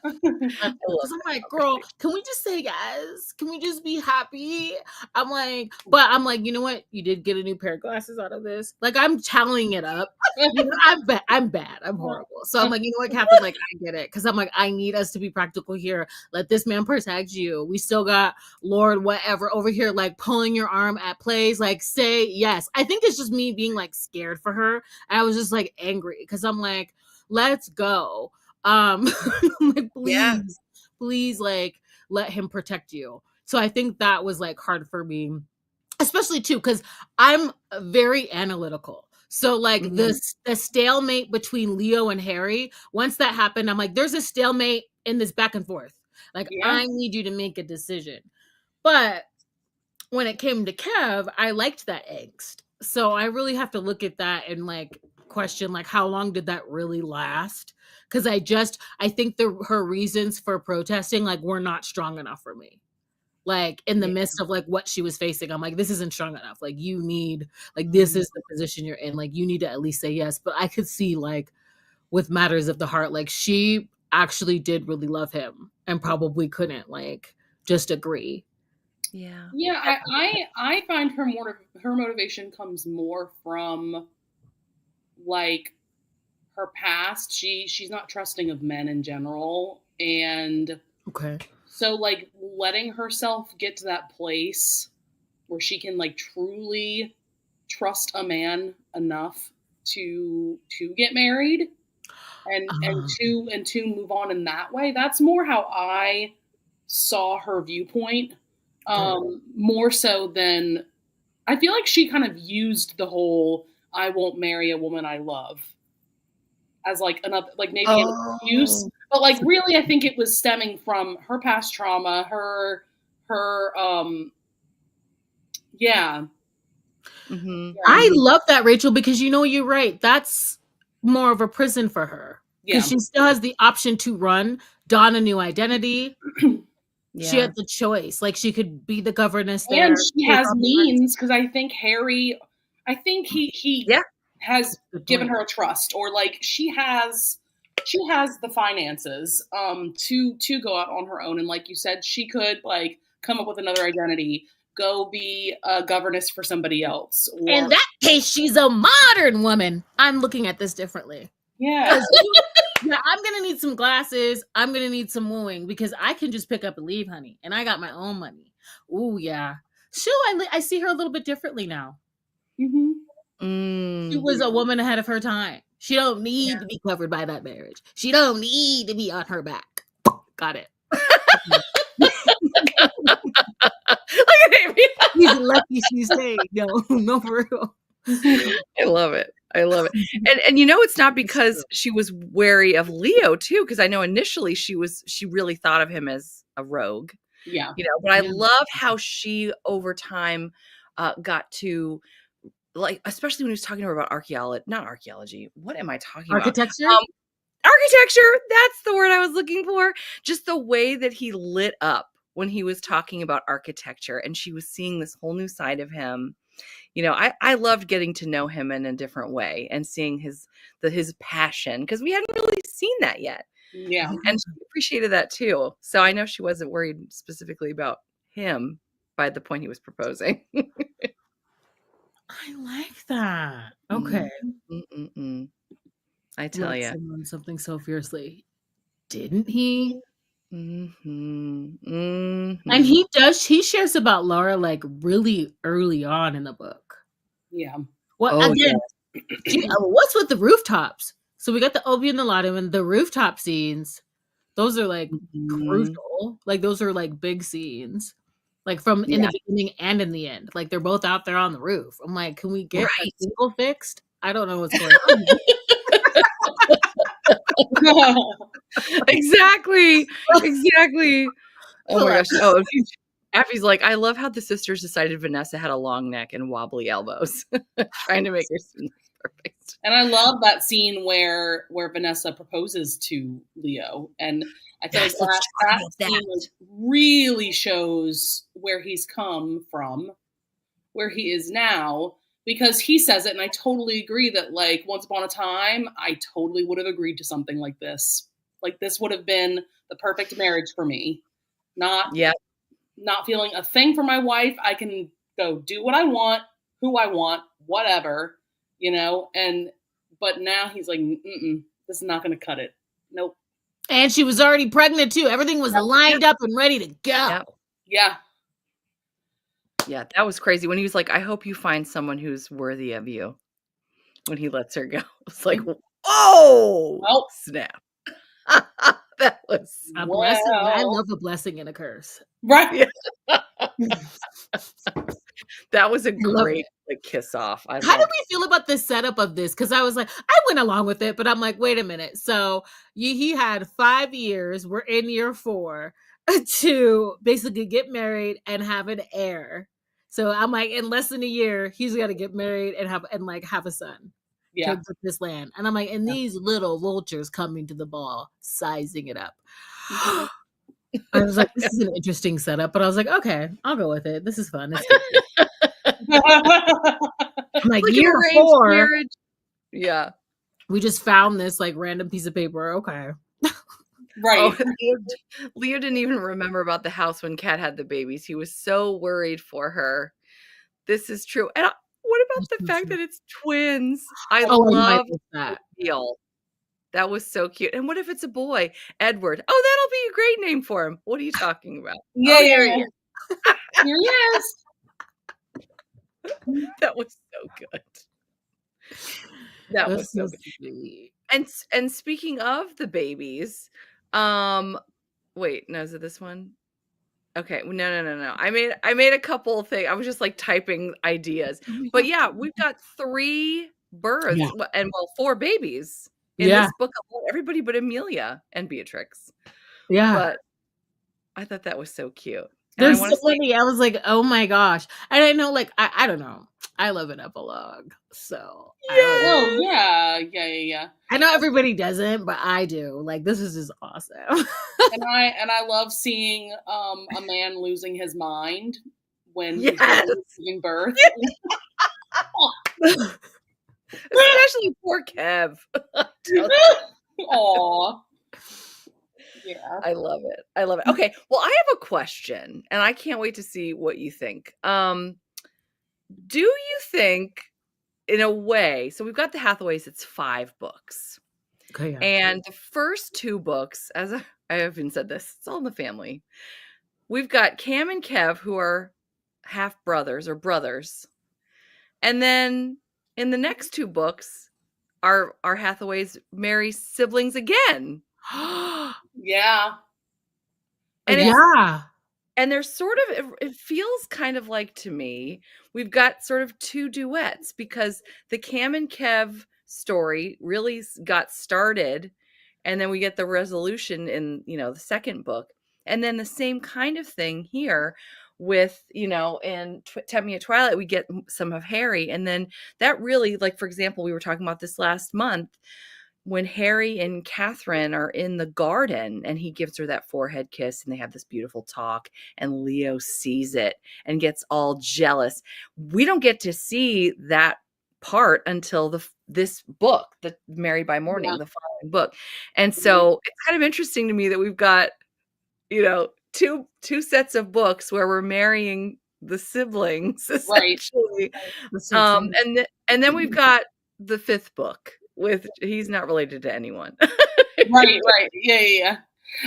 Because I'm like, girl, can we just say yes? Can we just be happy? I'm like, you know what? You did get a new pair of glasses out of this. Like, I'm tallying it up. I'm bad. I'm horrible. So I'm like, you know what, Catherine? Like, I get it. Because I'm like, I need us to be practical here. Let this man protect you. We still got Lord whatever over here, like pulling your arm at plays. Like, say yes. I think it's just me being like scared for her. And I was just like angry because I'm like, let's go. Like, please, like, let him protect you. So I think that was like hard for me, especially too, because I'm very analytical. So like the stalemate between Leo and Harry, once that happened, I'm like, there's a stalemate in this back and forth. Like, I need you to make a decision. But when it came to Kev, I liked that angst. So I really have to look at that and like question, like, how long did that really last? Because I think her reasons for protesting like were not strong enough for me. Like, in the midst of like what she was facing, I'm like, this isn't strong enough. Like, you need, like, this is the position you're in. Like, you need to at least say yes. But I could see, like, with matters of the heart, like, she actually did really love him and probably couldn't like just agree. Yeah. I find her motivation comes more from like her past. She's not trusting of men in general, and so like letting herself get to that place where she can like truly trust a man enough to get married and to move on in that way. That's more how I saw her viewpoint. More so than, I feel like she kind of used the whole I won't marry a woman I love as like another, like maybe an excuse, but like really I think it was stemming from her past trauma, her I love that, Rachel, because you're right, that's more of a prison for her because she still has the option to run, don a new identity. She had the choice. Like, she could be the governess there. And she has means, because I think Harry, he has given her a trust, or like she has the finances to go out on her own. And like you said, she could like come up with another identity, go be a governess for somebody else. Or, in that case, she's a modern woman. I'm looking at this differently. Yeah. Yeah, I'm going to need some glasses. I'm going to need some wooing because I can just pick up and leave, honey. And I got my own money. Ooh, yeah. I see her a little bit differently now. She was a woman ahead of her time. She don't need to be covered by that marriage. She don't need to be on her back. Got it. He's lucky she's saying, no, for real. I love it. And it's not because she was wary of Leo too, because I know initially she really thought of him as a rogue. Yeah. But I love how she over time got to, like, especially when he was talking to her about not archaeology. What am I talking about? Architecture? Architecture. That's the word I was looking for. Just the way that he lit up when he was talking about architecture, and she was seeing this whole new side of him. I loved getting to know him in a different way and seeing his passion, because we hadn't really seen that yet. Yeah. And she appreciated that too. So I know she wasn't worried specifically about him by the point he was proposing. I like that. Okay. I tell Love you. someone something so fiercely. Didn't he? And he shares about Laura like really early on in the book. Yeah. Well, again, what's with the rooftops? So we got the Obi and the Lotto and the rooftop scenes. Those are like crucial. Like those are like big scenes. Like from in the beginning and in the end. Like they're both out there on the roof. I'm like, can we get a single fixed? I don't know what's going on. Exactly. Oh my gosh. Oh, Effie's like, I love how the sisters decided Vanessa had a long neck and wobbly elbows, trying to make her seem perfect. And I love that scene where Vanessa proposes to Leo, and I feel like that scene really shows where he's come from, where he is now, because he says it, and I totally agree that like once upon a time, I totally would have agreed to something like this. Like this would have been the perfect marriage for me. Not feeling a thing for my wife. I can go do what I want, who I want, whatever, but now he's like, this is not going to cut it. Nope. And she was already pregnant too. Everything was lined up and ready to go. Yeah. Yeah, that was crazy when he was like, I hope you find someone who's worthy of you, when he lets her go. It's like, oh, snap. That was a blessing. I love a blessing and a curse. Right. That was a great kiss off. How do we feel about the setup of this? Because I was like, I went along with it, but I'm like, wait a minute. So he had 5 years. We're in year 4 to basically get married and have an heir. So I'm like, in less than a year, he's got to get married and have a son. Yeah. To this land. And I'm like, and these little vultures coming to the ball, sizing it up. I was like, this is an interesting setup, but I was like, okay, I'll go with it. This is fun. I'm like, year 4. Marriage. Yeah. We just found this like random piece of paper. Okay. Right. Leo didn't even remember about the house when Kat had the babies. He was so worried for her. This is true. And what about the fact that it's twins? I love that deal. That was so cute. And what if it's a boy? Edward. Oh, that'll be a great name for him. What are you talking about? Yeah, here he is. Here he is. That was so good. That was so good. And speaking of the babies, wait, no, is it this one? Okay, no. I made a couple of things. I was just like typing ideas. But yeah, we've got 3 births and 4 babies in this book. Everybody but Amelia and Beatrix. Yeah. But I thought that was so cute. There's so many. I was like, oh my gosh. And I know, like, I don't know. I love an epilogue. So yeah. I know everybody doesn't, but I do. Like, this is just awesome. and I love seeing a man losing his mind when he's giving birth. Especially poor Kev. Aw. Yeah. I love it. Okay. Well, I have a question, and I can't wait to see what you think. Do you think, in a way, so we've got the Hathaways, it's 5 books. Okay. Yeah. And the first 2 books, I haven't said this, it's all in the family. We've got Cam and Kev, who are half brothers or brothers. And then in the next 2 books, our Hathaways marry siblings again. Yeah. And there's sort of, it feels kind of like, to me, we've got sort of 2 duets, because the Cam and Kev story really got started, and then we get the resolution in, the second book. And then the same kind of thing here with, in Tammy at Twilight, we get some of Harry. And then that really, like, for example, we were talking about this last month, when Harry and Catherine are in the garden and he gives her that forehead kiss and they have this beautiful talk and Leo sees it and gets all jealous. We don't get to see that part until this book, the Married by Morning, the following book. And so it's kind of interesting to me that we've got, two sets of books where we're marrying the siblings essentially. Right. And then we've got the fifth book with he's not related to anyone. Right. Yeah.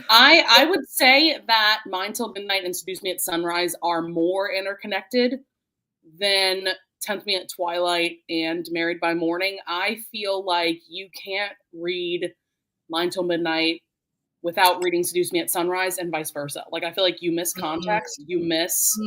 I would say that Mine Till Midnight and Seduce Me at Sunrise are more interconnected than Tempt Me at Twilight and Married by Morning. I feel like you can't read Mine Till Midnight without reading Seduce Me at Sunrise and vice versa. Like, I feel like you miss context, you miss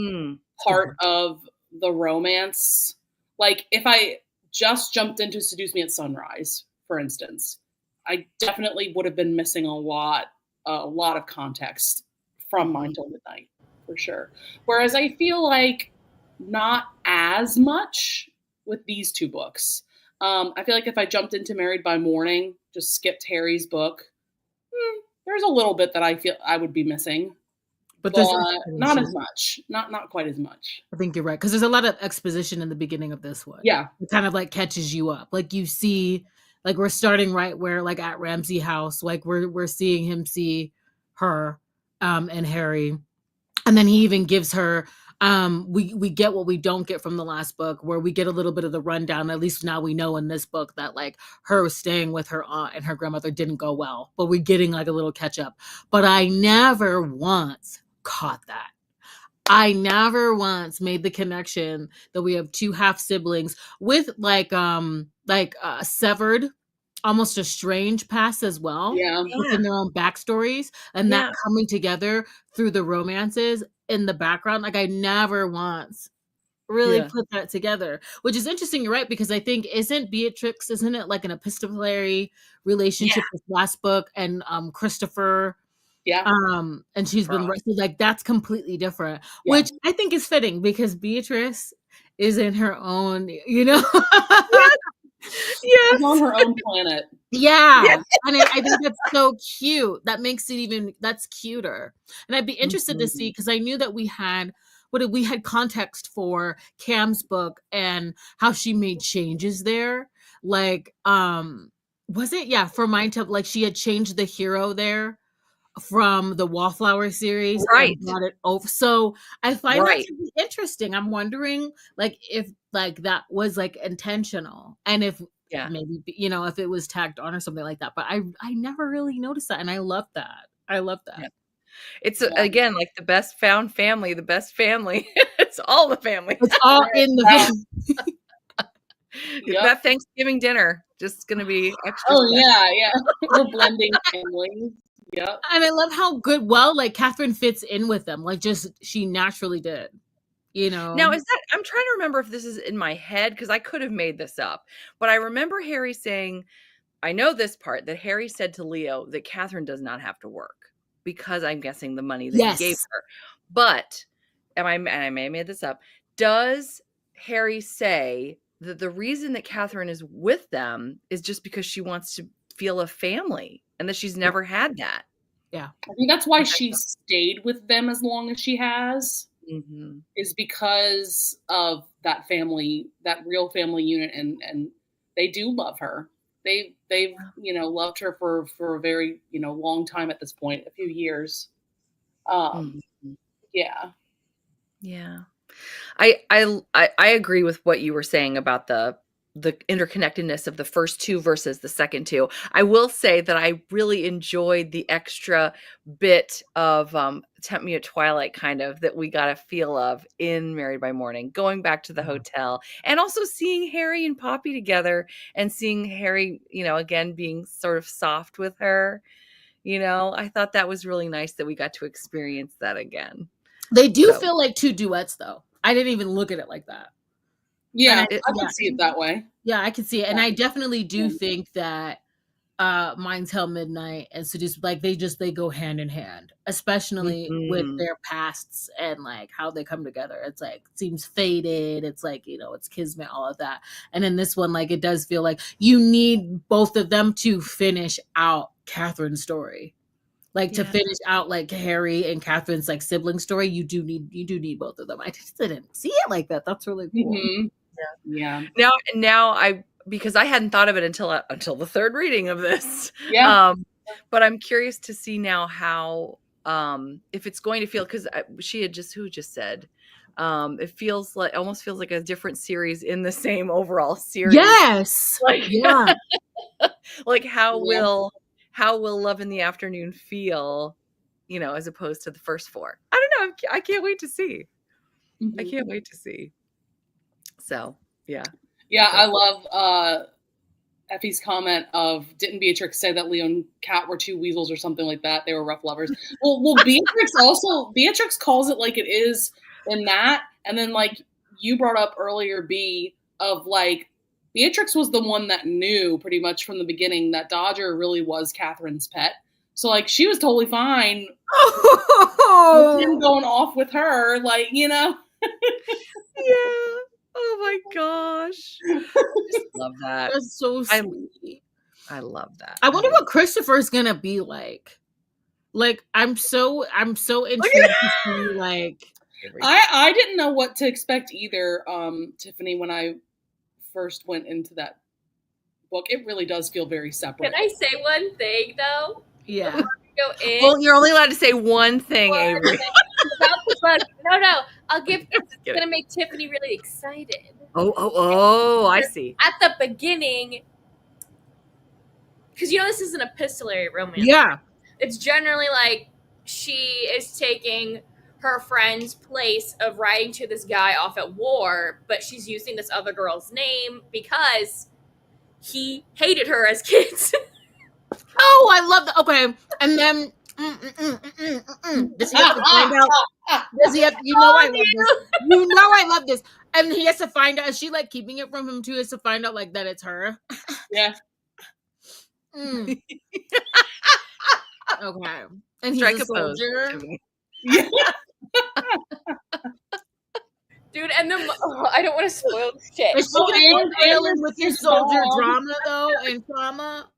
part of the romance. Like, if I just jumped into Seduce Me at Sunrise, for instance, I definitely would have been missing a lot of context from Mine Till Midnight, for sure. Whereas I feel like not as much with these two books. I feel like if I jumped into Married by Morning, just skipped Harry's book, there's a little bit that I feel I would be missing, but not as much, not quite as much. I think you're right, because there's a lot of exposition in the beginning of this one. Yeah, it kind of like catches you up. Like you see, like we're starting right where like at Ramsey House, like we're seeing him see her, and Harry, and then he even gives her. We get what we don't get from the last book, where we get a little bit of the rundown. At least now we know in this book that like her staying with her aunt and her grandmother didn't go well, but we're getting like a little catch up. But I never once caught that. I never once made the connection that we have two half siblings with like severed, almost a strange past as well, within their own backstories, and that coming together through the romances in the background. Like I never once really put that together, which is interesting. You're right, because I think isn't it like an epistolary relationship with last book and Christopher? And she's been arrested. Like that's completely different, which I think is fitting because Beatrice is in her own, She's on her own planet. And I think that's so cute. That makes it that's cuter. And I'd be interested to see, because I knew that we had context for Cam's book and how she made changes there. Like, was it for Mine Till, like she had changed the hero there from the Wallflower series, and brought it over. So I find that to be interesting. I'm wondering like if like that was like intentional, and if maybe if it was tagged on or something like that. But I never really noticed that, and I love that. It's again like the best found family, the best family. It's all the family. It's all in the family. That Thanksgiving dinner just gonna be extra. We're blending families. Yep. And I love how like Catherine fits in with them. Like just she naturally did. Now is that, I'm trying to remember if this is in my head, because I could have made this up, but I remember Harry saying, I know this part, that Harry said to Leo that Catherine does not have to work because I'm guessing the money that he gave her. But I may have made this up. Does Harry say that the reason that Catherine is with them is just because she wants to feel a family and that she's never had that? I think that's why she stayed with them as long as she has. Is because of that family, that real family unit, and they do love her. They've loved her for a very long time at this point, a few years. I agree with what you were saying about the interconnectedness of the first two versus the second two. I will say that I really enjoyed the extra bit of Tempt Me at Twilight kind of that we got a feel of in Married by Morning, going back to the hotel and also seeing Harry and Poppy together and seeing Harry, again, being sort of soft with her. I thought that was really nice that we got to experience that again. They do feel like two duets though. I didn't even look at it like that. I can see it that way. Yeah, I can see it. And I definitely do think that Mine Till Midnight and Seduce, like they go hand in hand, especially with their pasts and like how they come together. It's like seems fated, it's like, you know, it's kismet, all of that. And in this one, like it does feel like you need both of them to finish out Catherine's story. Like to finish out like Harry and Catherine's like sibling story, you do need both of them. I just didn't see it like that. That's really cool. Yeah. Now because I hadn't thought of it until the third reading of this. Yeah. But I'm curious to see now how if it's going to feel, because who just said it almost feels like a different series in the same overall series. Yes. Like, yeah. Like how will Love in the Afternoon feel, you know, as opposed to the first four? I don't know. I can't wait to see. Mm-hmm. I can't wait to see. So yeah. Yeah, I love Effie's comment of, didn't Beatrix say that Leo and Kat were two weasels or something like that? They were rough lovers. Well, Beatrix calls it like it is in that. And then like you brought up earlier, B, of like, Beatrix was the one that knew pretty much from the beginning that Dodger really was Catherine's pet. So like she was totally fine with him going off with her, like, you know. Yeah. Oh my gosh. I just love that. That's so sweet. I love that. I wonder what Christopher's gonna be like. Like I'm so intrigued to see like I didn't know what to expect either, Tiffany, when I first went into that book. It really does feel very separate. Can I say one thing though? Yeah. Go in. Well, you're only allowed to say one thing, Avery. About the book. No. It's gonna make Tiffany really excited. Oh, I see. At the beginning, because you know this is an epistolary romance. Yeah. It's generally like she is taking her friend's place of writing to this guy off at war, but she's using this other girl's name because he hated her as kids. Oh, I love that. Okay. And then does he have to find out? Does he have, you know I love this. You know I love this. And he has to find out, is she like keeping it from him too? Is to find out like that it's her? Yeah. Okay. And he's Strike a soldier. Yeah. Dude, and then I don't want to spoil the shit. Is she gonna dealing with his soldier drama though and trauma?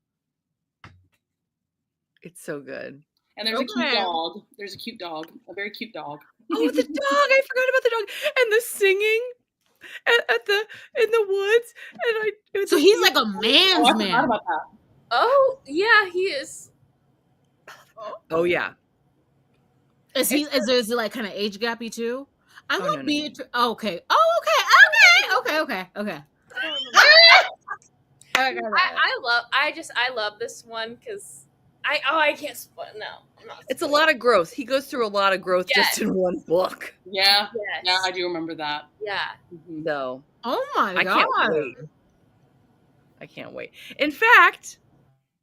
It's so good. And there's a cute dog. There's a cute dog. A very cute dog. Oh, the dog! I forgot about the dog and the singing in the woods. So he's like a man's man. I forgot about that. Oh yeah, he is. Oh yeah. Is he like kind of age gappy too? I love Beatrix. No. Okay. Okay. I love this one because I can't spoil. No, I'm not. It's a lot of growth. He goes through a lot of growth just in one book. Yeah. Yes. Yeah, I do remember that. Yeah. Mm-hmm. So. Oh my god. I can't wait. In fact,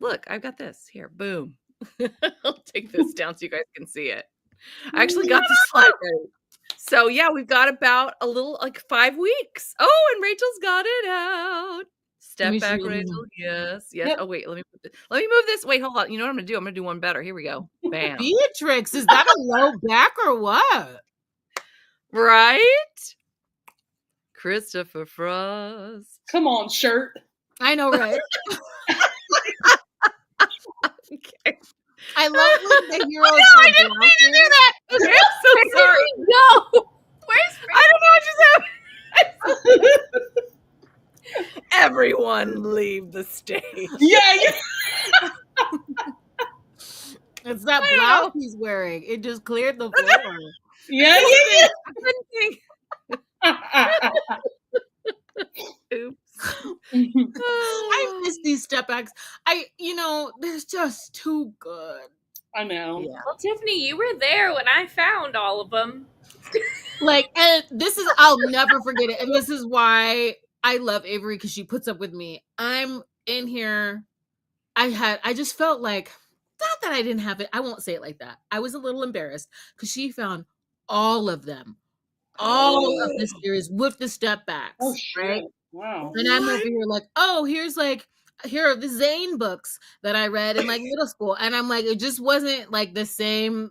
look, I've got this here. Boom. I'll take this down so you guys can see it. I actually got the slide ready. So yeah, we've got about a little like 5 weeks. Oh, and Rachel's got it out. Step back, Rachel. Yes. Yep. Oh wait, let me move this. Wait, hold on. You know what I'm gonna do? I'm gonna do one better. Here we go. Bam. Beatrix, is that a low back or what? Right? Christopher Frost. Come on, shirt. I know, right? Okay. I love when the heroes. I didn't mean to do that. Okay, I'm so sorry. No. Where's I don't know what just happened. Everyone leave the stage. Yeah. It's that blouse he's wearing. It just cleared the floor. Yeah. Oops. I miss these step backs. They're just too good. I know. Yeah. Well, Tiffany, you were there when I found all of them. I'll never forget it. And this is why I love Avery, because she puts up with me. I'm in here. I just felt like, not that I didn't have it. I won't say it like that. I was a little embarrassed because she found all of them. All of the series with the step backs. Oh, shit. Right? Wow. And I'm over here like, oh, here's like, here are the Zane books that I read in like middle school. And I'm like, it just wasn't like the same.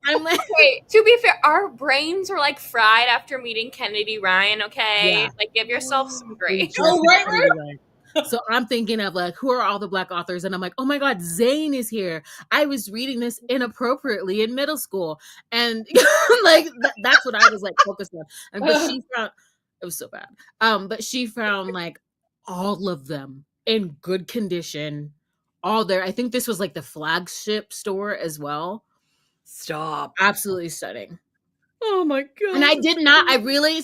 I'm like, Wait, to be fair, our brains were like fried after meeting Kennedy Ryan, okay? Yeah. Like, give yourself some grace. Oh, right. So I'm thinking of like, who are all the Black authors? And I'm like, oh my God, Zane is here. I was reading this inappropriately in middle school. And like, that's what I was like focused on. And but she found, it was so bad. But she found like all of them in good condition. All there. I think this was like the flagship store as well. Stop. Absolutely stunning. Oh my God. And I did not, I really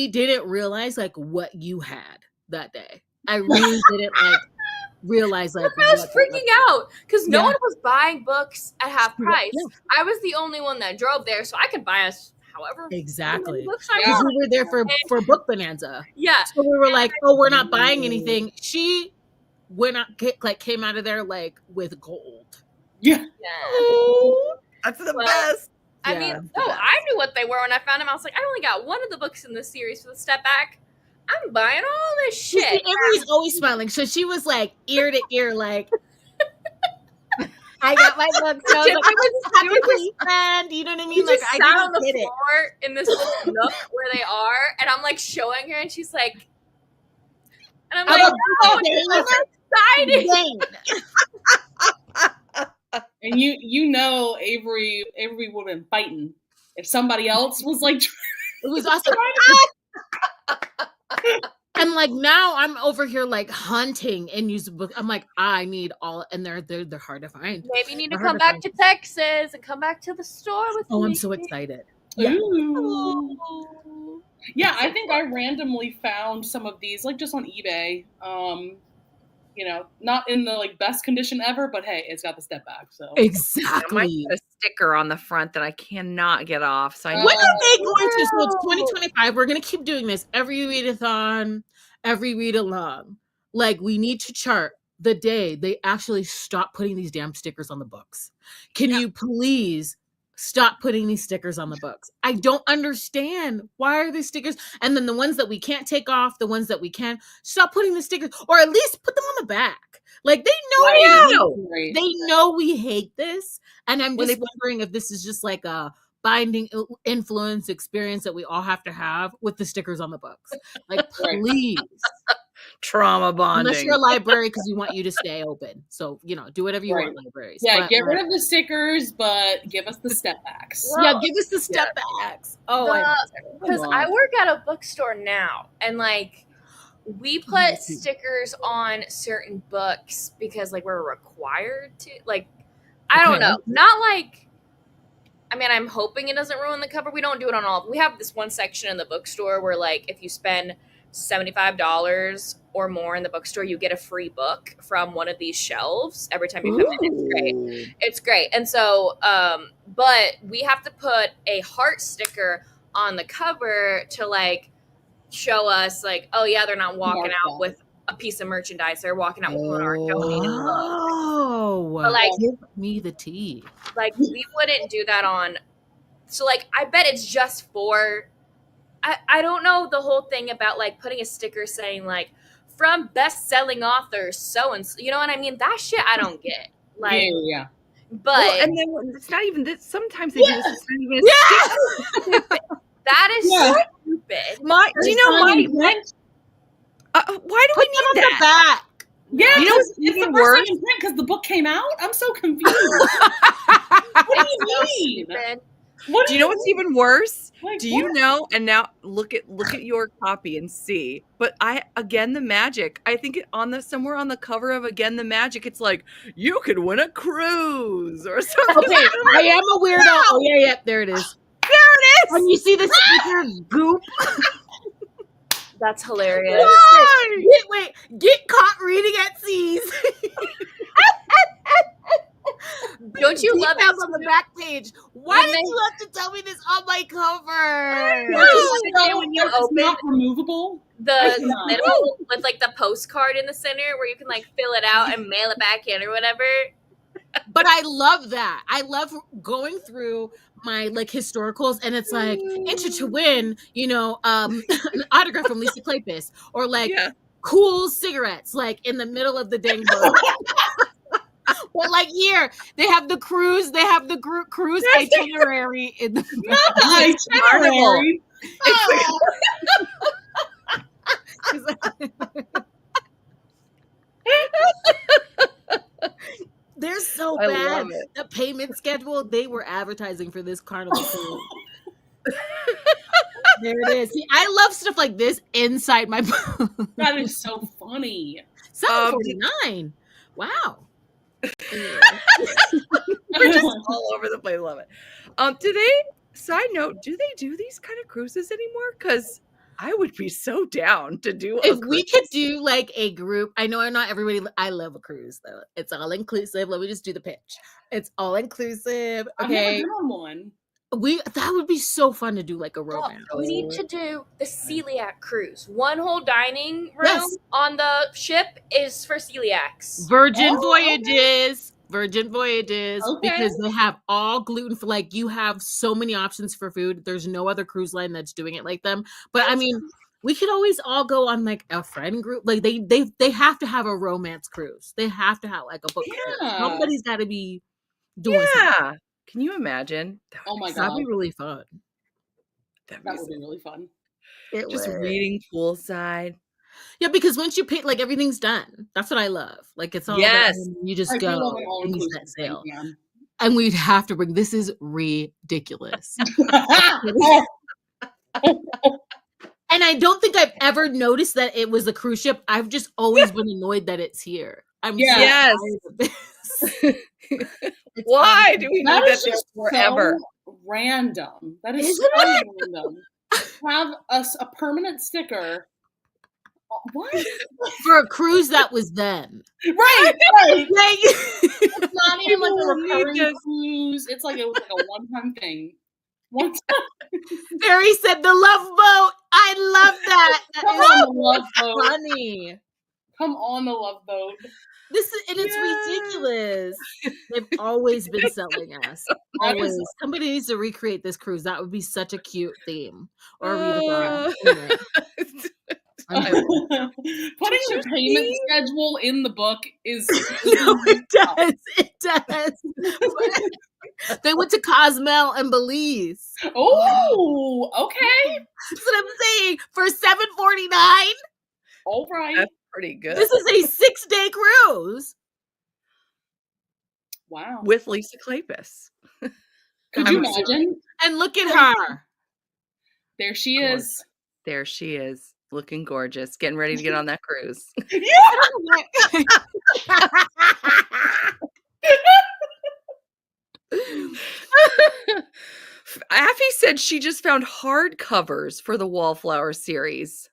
didn't realize like what you had that day. I really didn't like realize like I was freaking out because no one was buying books at half price. Yeah. I was the only one that drove there, so I could buy us however exactly many books I because want. we were there for book bonanza. Yeah. So we were like, oh, we're not buying anything. She went out, like came out of there like with gold. Yeah. Oh, that's the best. I mean, no, I knew what they were when I found them. I was like, I only got one of the books in the series for the Step Back. I'm buying all this shit. Avery's always smiling, so she was like ear to ear, like, I got my book. So I was like, happy friend. You know what I mean? Like, I sat on the didn't get floor in this little nook where they are, and I'm like showing her, and she's like, and I'm like, oh, I'm excited. And you know Avery would have been fighting if somebody else was like. It was awesome. And like now I'm over here like hunting and use a book. I'm like, I need all, and they're hard to find. Maybe you need to come back to Texas and come back to the store with me. Oh, I'm so excited. Yeah. Yeah, I think I randomly found some of these like just on eBay. You know, not in the like best condition ever, but hey, it's got the Step Back. So exactly. I might put a sticker on the front that I cannot get off. So I when are they going to? So it's 2025. We're gonna keep doing this every readathon, every read along. Like we need to chart the day they actually stop putting these damn stickers on the books. Can you please stop putting these stickers on the books? I don't understand. Why are these stickers? And then the ones that we can't take off, the ones that we can, stop putting the stickers, or at least put them on the back. Like they know they know we hate this. And I'm just wondering if this is just like a binding influence experience that we all have to have with the stickers on the books. Like, please. Trauma bonding. Unless you're a library because we want you to stay open. So, you know, do whatever you want, libraries. Yeah, but, get rid of the stickers, but give us the Step Backs. Well, yeah, give us the Step Backs. Oh, because I work at a bookstore now, and like we put stickers on certain books because like we're required to. Like, I don't know, not like. I mean, I'm hoping it doesn't ruin the cover. We don't do it on all. We have this one section in the bookstore where like if you spend $75 or more in the bookstore, you get a free book from one of these shelves every time you come in. It's great. And so but we have to put a heart sticker on the cover to like show us like, oh yeah, they're not walking out with a piece of merchandise, they're walking out with one of our donated books. But like, give me the tea. Like we wouldn't do that on, so like I bet it's just for I don't know the whole thing about like putting a sticker saying like from best-selling authors so and so, you know what I mean? That shit I don't get. Like, yeah. But and then it's not even this. Sometimes they do this. It's not even a sticker. That is so stupid. Do you know why do we need that? Back. Yeah, you know what's even worse? Because the book came out. I'm so confused. What do you mean? Do you know what's even worse? Do you know? And now look at your copy and see. But Again the Magic. I think somewhere on the cover of Again the Magic, it's like you could win a cruise or something. Okay, I am a weirdo. No. Oh yeah, there it is. There it is. When you see the sticker goop. That's hilarious. Why? Get caught reading at seas. Don't you love that on the back page? Why did you have to tell me this on my cover? When you open, not removable. The middle with like the postcard in the center where you can like fill it out and mail it back in or whatever. But I love that. I love going through my like historicals, and it's like enter to win, an autograph from Lisa Kleypas, or like Yeah. cool cigarettes, like in the middle of the dang book. Well, like here, they have the cruise. They have the cruise itinerary in the Not the itinerary. They're so I bad. love it. The payment schedule, they were advertising for this carnival cruise. There it is. See, I love stuff like this inside my book. That is so funny. $7.49. Wow. We're just all over the place. Love it. Side note, do they do these kind of cruises anymore? Because I would be so down to do if we could do like a group. I know not everybody. I love a cruise though. It's all inclusive. Let me just do the pitch. It's all inclusive. I've never Okay. been on one. That would be so fun to do like a romance. We need to do the celiac cruise. One whole dining room Yes. on the ship is for celiacs. Virgin Voyages. Virgin Voyages, Okay. because they have all gluten for, like, you have so many options for food. There's no other cruise line that's doing it like them. But I mean, we could always all go on like a friend group. Like they have to have a romance cruise. They have to have like a book cruise. Yeah. Somebody's got to be doing something. Yeah. Can you imagine? Oh my That'd god, be really fun. that would be really fun. Just reading poolside. Yeah, because once you pay, like everything's done. That's what I love. Like it's all Yes. you just I do go love an and you all-inclusive set sail. thing, yeah. And we'd have to bring. This is ridiculous. And I don't think I've ever noticed that it was a cruise ship. I've just always been annoyed that it's here. I'm so Yes. tired of this. It's Why do we need That that is there just forever? so random. That is Isn't so it? random. Have a permanent sticker. What? for a cruise that was then. Right. Like, It's not even like a People need recurring this. cruise. It was like a one-time thing. One time. Barry said the love boat. I love that. That Come is on, the love boat. funny. Come on, the love boat. This is, and it's ridiculous. They've always been selling us. That Always. is- Somebody needs to recreate this cruise. That would be such a cute theme. Or a Uh, read-along. Anyway, Putting the payment schedule in the book is no, it does. It does. They went to Cozumel and Belize. Oh, okay. That's what I'm saying. For $7.49. All right. That's pretty good. This is a 6-day cruise. Wow. With Lisa Kleypas. Could you I'm imagine? And look at her. There she is. There she is, looking gorgeous, getting ready to get on that cruise. Affy said she just found hardcovers for the Wallflower series.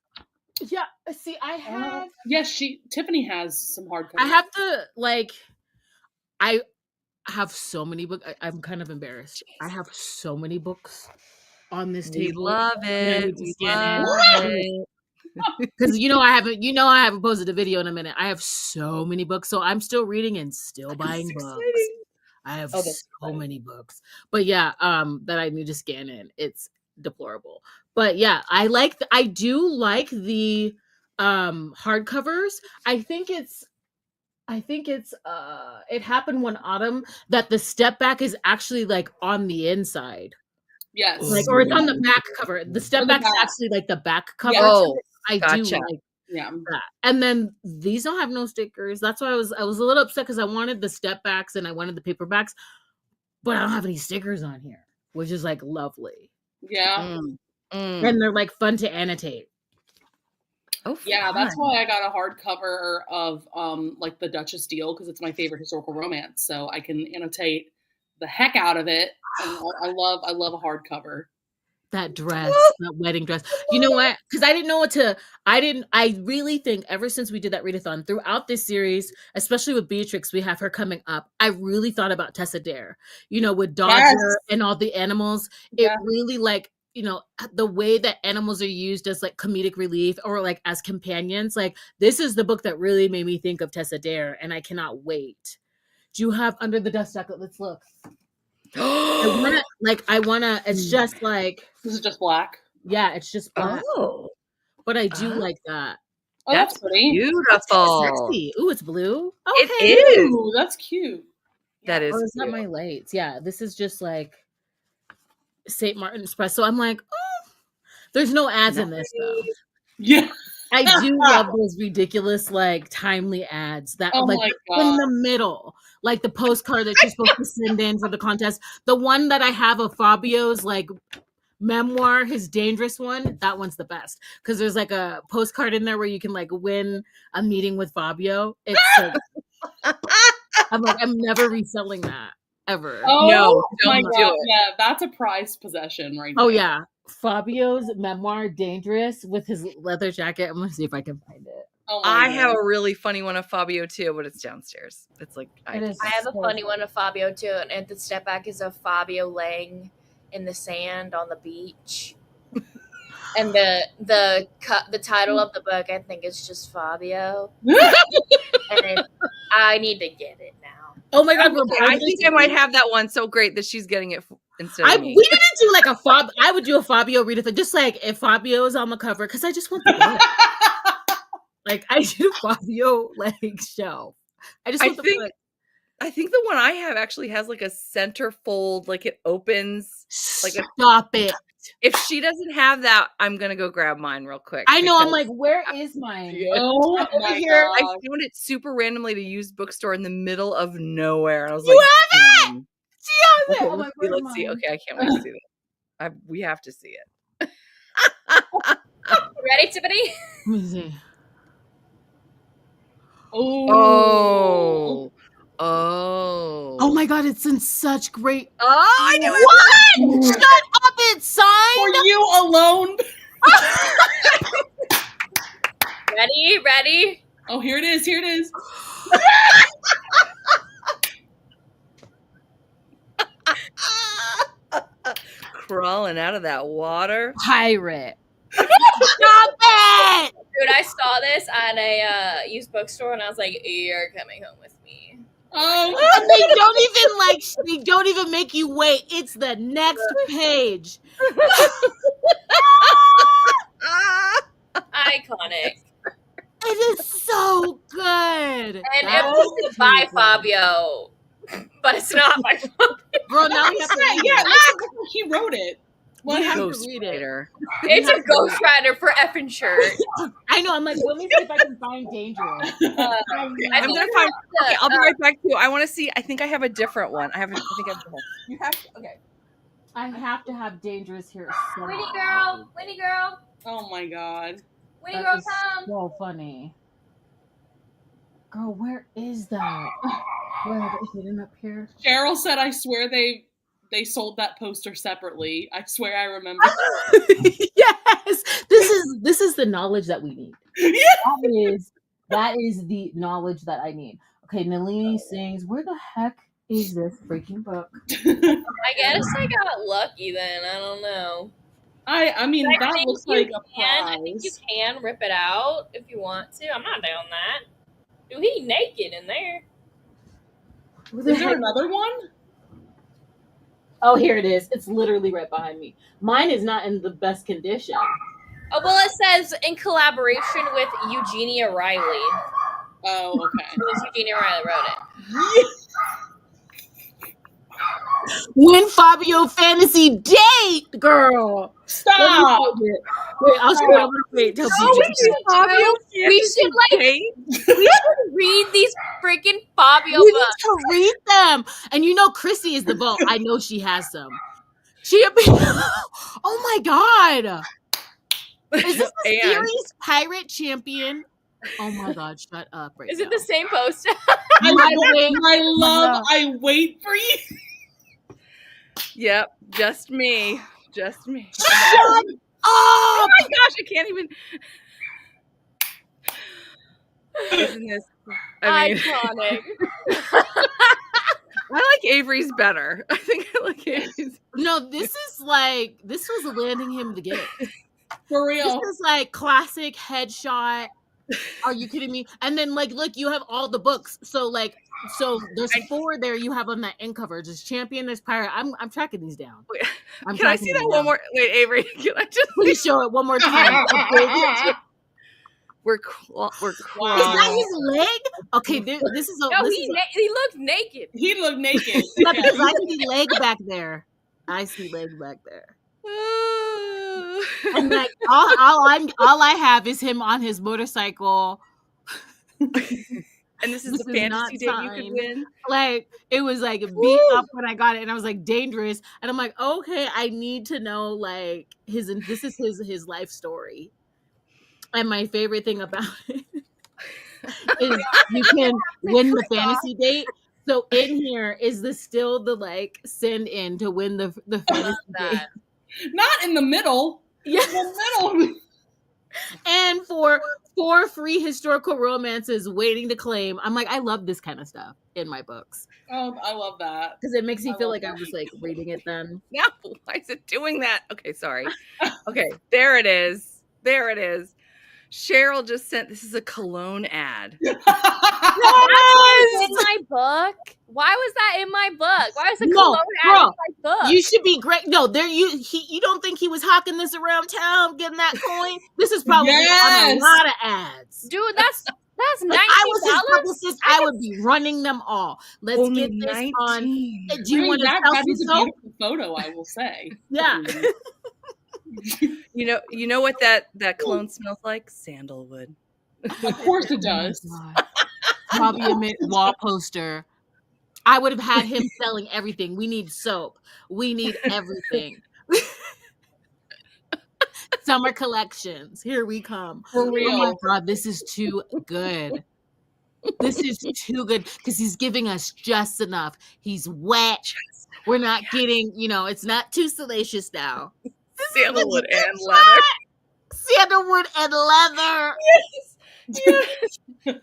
Yeah, see, I have Yes, Tiffany has some hardcover. I have to like I have so many books. I'm kind of embarrassed. I have so many books on this We table. love it. We We scan love it. it. Because I haven't posted a video in a minute. I have so many books. So I'm still reading and still buying That's books. exciting. I have Oh, that's so many books. But yeah, that I need to scan in. It's deplorable. But yeah, I do like the hardcovers. I think it's it happened one autumn that the step back is actually like on the inside. Yes. Like, or it's on the back cover. The step On the back's back. actually like the back cover. Yeah. Oh, I do gotcha. like Yeah. that. And then these don't have no stickers. That's why I was a little upset because I wanted the step backs and I wanted the paperbacks, but I don't have any stickers on here, which is like lovely. Yeah. And they're like fun to annotate. Oh, Yeah, that's fun. why I got a hardcover of like the Duchess deal, because it's my favorite historical romance. So I can annotate the heck out of it. And I love a hardcover. That dress, that wedding dress. You know what? Because I didn't know I really think ever since we did that readathon throughout this series, especially with Beatrix, we have her coming up. I really thought about Tessa Dare, with Dodger and all the animals. Yeah. It really like, the way that animals are used as like comedic relief or like as companions. Like this is the book that really made me think of Tessa Dare, and I cannot wait. Do you have Under the Dust Jacket? Let's look. I wanna. It's just like, This is just black. yeah, it's just black. Oh, But I do like that. Oh, that's pretty. That's kinda beautiful. sexy. Ooh, it's blue. It Okay. is. Ooh, that's cute. That is Or is that cute. my lights? Yeah, this is just like St. Martin Express. So I'm like, oh, there's no ads in this though. Yeah. I do love those ridiculous, like, timely ads that Oh like my in God. the middle, like the postcard that you're supposed to send in for the contest. The one that I have of Fabio's like memoir, his dangerous one, that one's the best because there's like a postcard in there where you can like win a meeting with Fabio. It's so I'm like, I'm never reselling that ever. Oh No, my don't do God. it. Yeah, that's a prized possession right Oh there. yeah, Fabio's memoir, Dangerous, with his leather jacket. I'm gonna see if I can find it. Oh my I have God. a really funny one of Fabio too, but it's downstairs. It's like It is I have a so funny one of Fabio too, and the step back is of Fabio laying in the sand on the beach. And the title of the book, I think, is just Fabio. And I need to get it now. Oh my God, I think I might have that one so great that she's getting it instead of me. We didn't do like a I would do a Fabio readathon, just like if Fabio is on the cover, because I just want the book. Like I did a Fabio like shelf. I just want the book. I think the one I have actually has like a centerfold, like it opens. Like Stop it. If she doesn't have that, I'm gonna go grab mine real quick. I know. I'm like, where is mine? Oh I'm over my here. I God. found it super randomly at a used bookstore in the middle of nowhere, and I was You like, have it. "Hmm." She has it. Okay, Oh my God, let's see. Okay, I can't wait to see that. We have to see it. Ready, Tiffany? Let me see. Oh. Oh my God, it's in such great. Oh, I knew What? Shut up! It's For signed. you alone. Ready? Oh, here it is. Here it is. Crawling out of that water. Pirate. Stop it! Dude, I saw this at a used bookstore, and I was like, "You're coming home with me." Oh. And they don't even make you wait. It's the next page. Iconic. It is so good. And it That was is by really good. Fabio, but it's not by Fabio. Girl, now we have to read Yeah, it. he wrote it. We have to Ghost read it. Rider. It's a Ghost Rider for effing shirt. I know. I'm like, let me see if I can find Dangerous. I'm gonna find. Okay, I'll be right back to you. I want to see. I think I have a different one. I think I have a different one. You have to. Okay. I have to have Dangerous here. Winnie girl. Oh my God. Winnie That girl, is come. so funny. Girl, where is that? Where is it hidden up here? Cheryl said, I swear they sold that poster separately. I swear I remember. Yes. This is the knowledge that we need. Yeah. That is the knowledge that I need. Okay, Nalini sings. Where the heck is this freaking book? I guess I got lucky then. I don't know. I mean, But I that think looks you like a can- I think you prize. can rip it out if you want to. I'm not down that. Dude, he naked in there. Where the Is there heck- another one? Oh, here it is. It's literally right behind me. Mine is not in the best condition. Oh, well, it says in collaboration with Eugenia Riley. Oh, okay. It was Eugenia Riley wrote it. Win Fabio fantasy date, girl. Stop. Wait, I'll show you. Wait, tell Fabio We should read these freaking Fabio We need books. to read them. And you know Chrissy is the vote. I know she has them. Oh my God. Is this the series pirate champion? Oh my God, shut up right Is now. it the same poster? I wait for you. Yep, just me. Just me. Shut Oh up! my gosh, I can't even. Isn't this? I mean, Iconic. I like Avery's better. I think I like Avery's. No, this was landing him the gift. For This real. is like classic headshot. Are you kidding me? And then like, look, you have all the books. So like, So there's 4 there you have on that end cover. There's champion, there's pirate. I'm tracking these down. Wait, I'm can I tracking see these that one down. more? Wait, Avery, can I just Please show it one more time. we're Is that crawling. his leg? Okay, this is No, he looked naked. He looked naked. yeah, because I see leg back there. I see leg back there. And like all I have is him on his motorcycle. And this is This the is fantasy not date you could signed. win. Like it was like beat up when I got it, and I was like dangerous. And I'm like, okay, I need to know like this is his life story. And my favorite thing about it is you can win the fantasy date. So in here is still the like send in to win the fantasy date. Not in the middle. Yeah. In the middle. And for 4 free historical romances waiting to claim. I'm like, I love this kind of stuff in my books. Oh, I love that. Because it makes me feel love like I was like reading it then. No, why is it doing that? Okay, sorry. Okay, there it is. There it is. Cheryl just sent, this is a cologne ad. That was in my book. Why was that in my book? Why was the cologne ad in my book? You should be great. No, you don't think he was hawking this around town, getting that coin? This is probably on a lot of ads. Dude, that's $19. If I was his publicist, I would be running them all. Let's Only get this 19. on. Do you want to that selfie is a soap? beautiful photo, I will say. Yeah. You know what that cologne smells like? Sandalwood. Of course it does. Probably a wall poster. I would have had him selling everything. We need soap. We need everything. Summer collections. Here we come. For real. Oh my God, this is too good. This is too good because he's giving us just enough. He's wet. We're not getting, it's not too salacious now. Sandalwood and leather. Sandalwood and leather. Yes.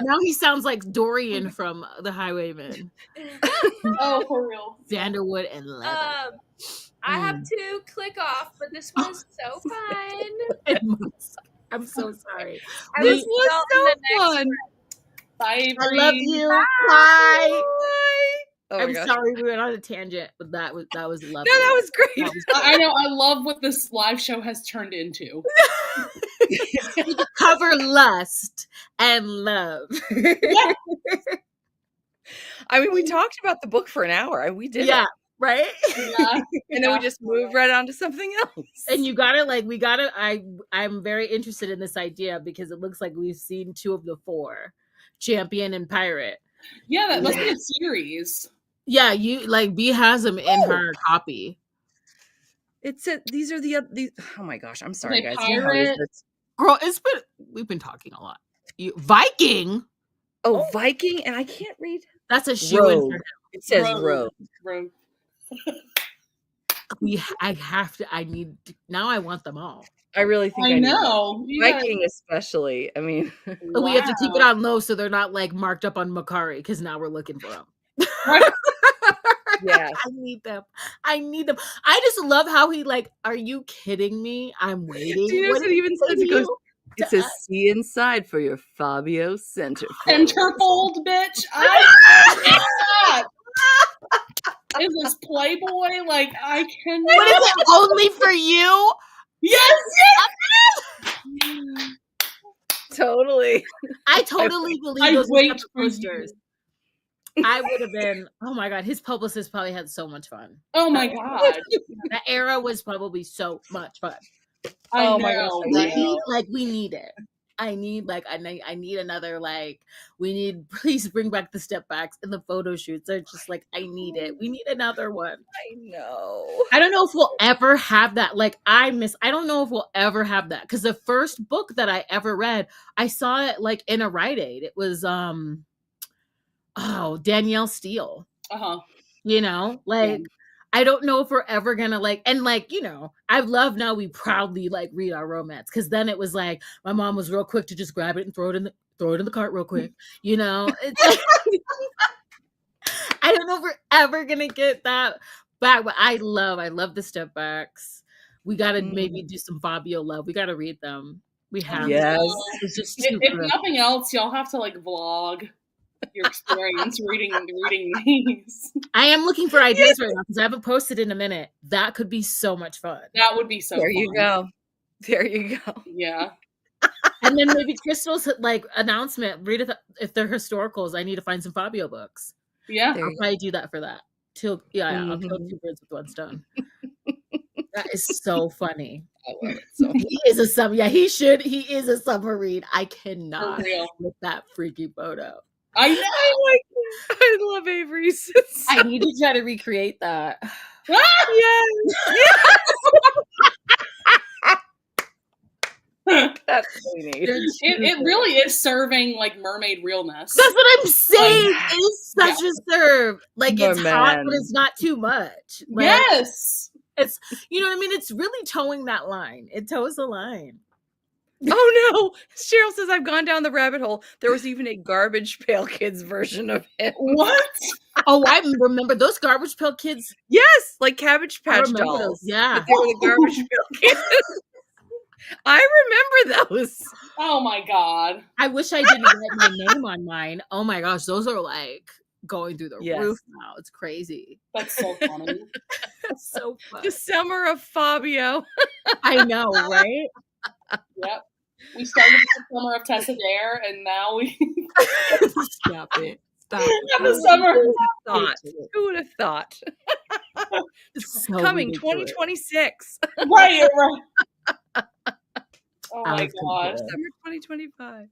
Now he sounds like Dorian from The Highwayman. Oh, for real. Sandalwood and leather. I have to click off, but this was so fun. I'm so sorry. This was so fun. Bye. I love you. Bye. Bye. Oh my I'm gosh. sorry we went on a tangent, but that was lovely. No, that was great. That was I know. I love what this live show has turned into. we cover lust and love. I mean, we talked about the book for an hour. We did Yeah, it. right? Yeah. And then we just moved right on to something else. And I'm very interested in this idea because it looks like we've seen 2 of the 4, champion and pirate. Yeah, that must be a series. Yeah, B has them in her copy. It said these are these. Oh my gosh, I'm sorry, guys. Pirate. Girl, we've been talking a lot. Viking. Oh, Viking, and I can't read. That's a shoe in for him. It says Rogue. rogue. I need now. I want them all. I really think I need know. Viking, especially. I mean, But we have to keep it on low so they're not like marked up on Macari because now we're looking for them. yeah. I need them. I just love how he are you kidding me? I'm waiting. Do you know what it even says? It goes, it says, see inside for your Fabio centerfold. Centerfold, bitch. I is this Playboy? I can. What is it? Only for you? Yes. Totally. I totally believe those posters. I would have been. Oh my God, his publicist probably had so much fun. Oh my God, that era was probably so much fun. I know. We need it. I need I need another please bring back the step backs and the photo shoots. They're just I need it. We need another one. I know. I don't know if we'll ever have that. I don't know if we'll ever have that because the first book that I ever read, I saw it in a Rite Aid. It was Danielle Steele. I don't know if we're ever gonna I love now we proudly read our romance because then it was my mom was real quick to just grab it and throw it in the cart real quick. It's I don't know if we're ever gonna get that back, but I love the step backs. We gotta maybe do some Fabio love. We gotta read them. We have yes. It's just if nothing else, y'all have to vlog. your experience reading these. I am looking for ideas right now because I haven't posted in a minute. That could be so much fun. That would be so There fun. you go. There you go. Yeah. And then maybe Crystal's like announcement. Read it if they're historicals. I need to find some Fabio books. Yeah. There I'll you probably do that for that. I'll kill Mhm. 2 birds with 1 stone. That is so funny. I love it so much. He is a summer. Yeah, he should. He is a submarine. I For cannot real. with that freaky photo. I know. I love Avery's. I need to try to recreate that. Yes. That's what we need. It really is serving like mermaid realness. That's what I'm saying. Like, It's such a serve. Like Oh, it's hot, but man. it's not too much. Like, Yes. it's you know what I mean. It's really towing that line. It toes the line. Oh no! Cheryl says I've gone down the rabbit hole. There was even a Garbage Pail Kids version of him. What? Oh, I remember those Garbage Pail Kids. Yes, like Cabbage I Patch remember Dolls. those. Yeah. But they were the Garbage Pail Kids. I remember those. Oh my god. I wish I didn't write my name on mine. Oh my gosh, those are like going through the Yes. roof now. It's crazy. That's so funny. It's so fun. The Summer of Fabio. I know, right? Yep. We started with the summer of Tessa Dare, and now we Stop it. Stop have the summer. Thought. Who would have thought? It's so Coming ridiculous. 2026. Right. Oh I my was gosh. thinking. Summer 2025.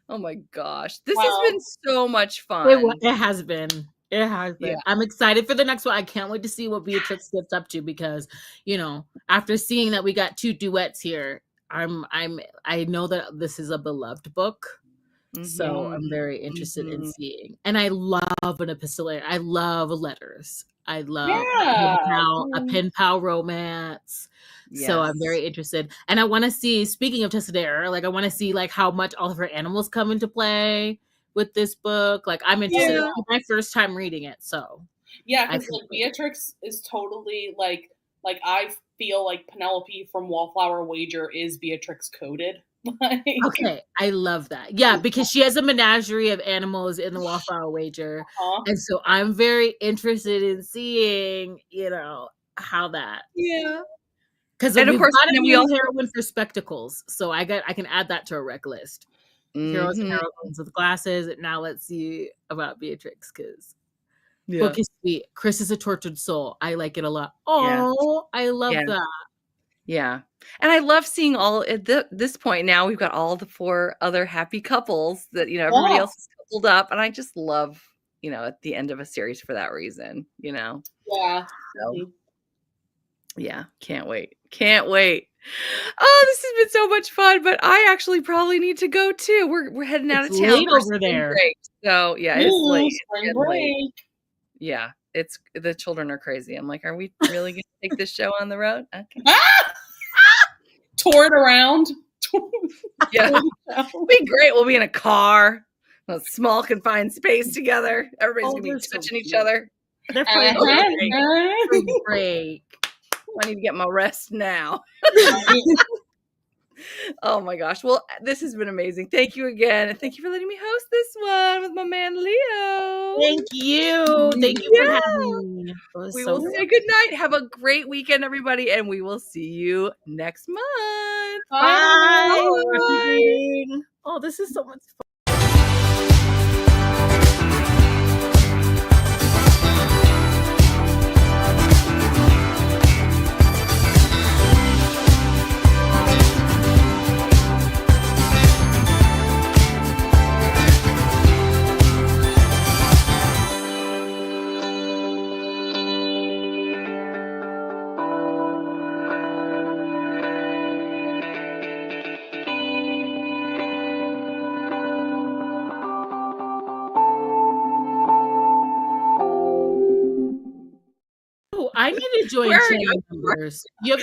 Oh my gosh. This Wow. has been so much fun. It has been. It has been. Yeah. I'm excited for the next one. I can't wait to see what Beatrix gets up to because, after seeing that we got 2 duets here, I know that this is a beloved book. So I'm very interested in seeing. And I love an epistolary. I love letters. I love a pen pal romance. So I'm very interested. And I want to see, speaking of Tessa Dare, like I want to see like how much all of her animals come into play with this book. Like I'm interested. Yeah. It's my first time reading it. So Yeah, I because feel like Beatrix is totally like I feel like Penelope from Wallflower Wager is Beatrix coded. Like, okay, I love that. Yeah, because she has a menagerie of animals in the Wallflower Wager. And so I'm very interested in seeing, how that. Yeah. Because And of we've course, got a then we new also- heroine for spectacles. So I can add that to a rec list. Heroes and heroines with glasses. And now let's see about Beatrix because book is sweet. Chris is a tortured soul. I like it a lot. Oh, I love that. Yeah. And I love seeing all at this point now we've got all the 4 other happy couples that, everybody else is coupled up. And I just love, at the end of a series for that reason, Yeah. So, yeah. Can't wait. Can't wait. Oh, this has been so much fun, but I actually probably need to go too. We're heading out of town late for over spring there. break. So yeah, it's late. Spring It's break. late. Yeah. It's the children are crazy. I'm like, are we really gonna take this show on the road? Okay. Tour it around. Yeah. It'll be great. We'll be in a car, a small confined space together. Everybody's gonna be they're so touching each cute. other. They're spring break. I need to get my rest now. Oh my gosh. Well, this has been amazing. Thank you again. And thank you for letting me host this one with my man Leo. Thank you. Thank you for having me. We will say good night. Have a great weekend, everybody, and we will see you next month. Bye. Bye. Oh, this is so much fun. I need to join Where are you? channel members. You have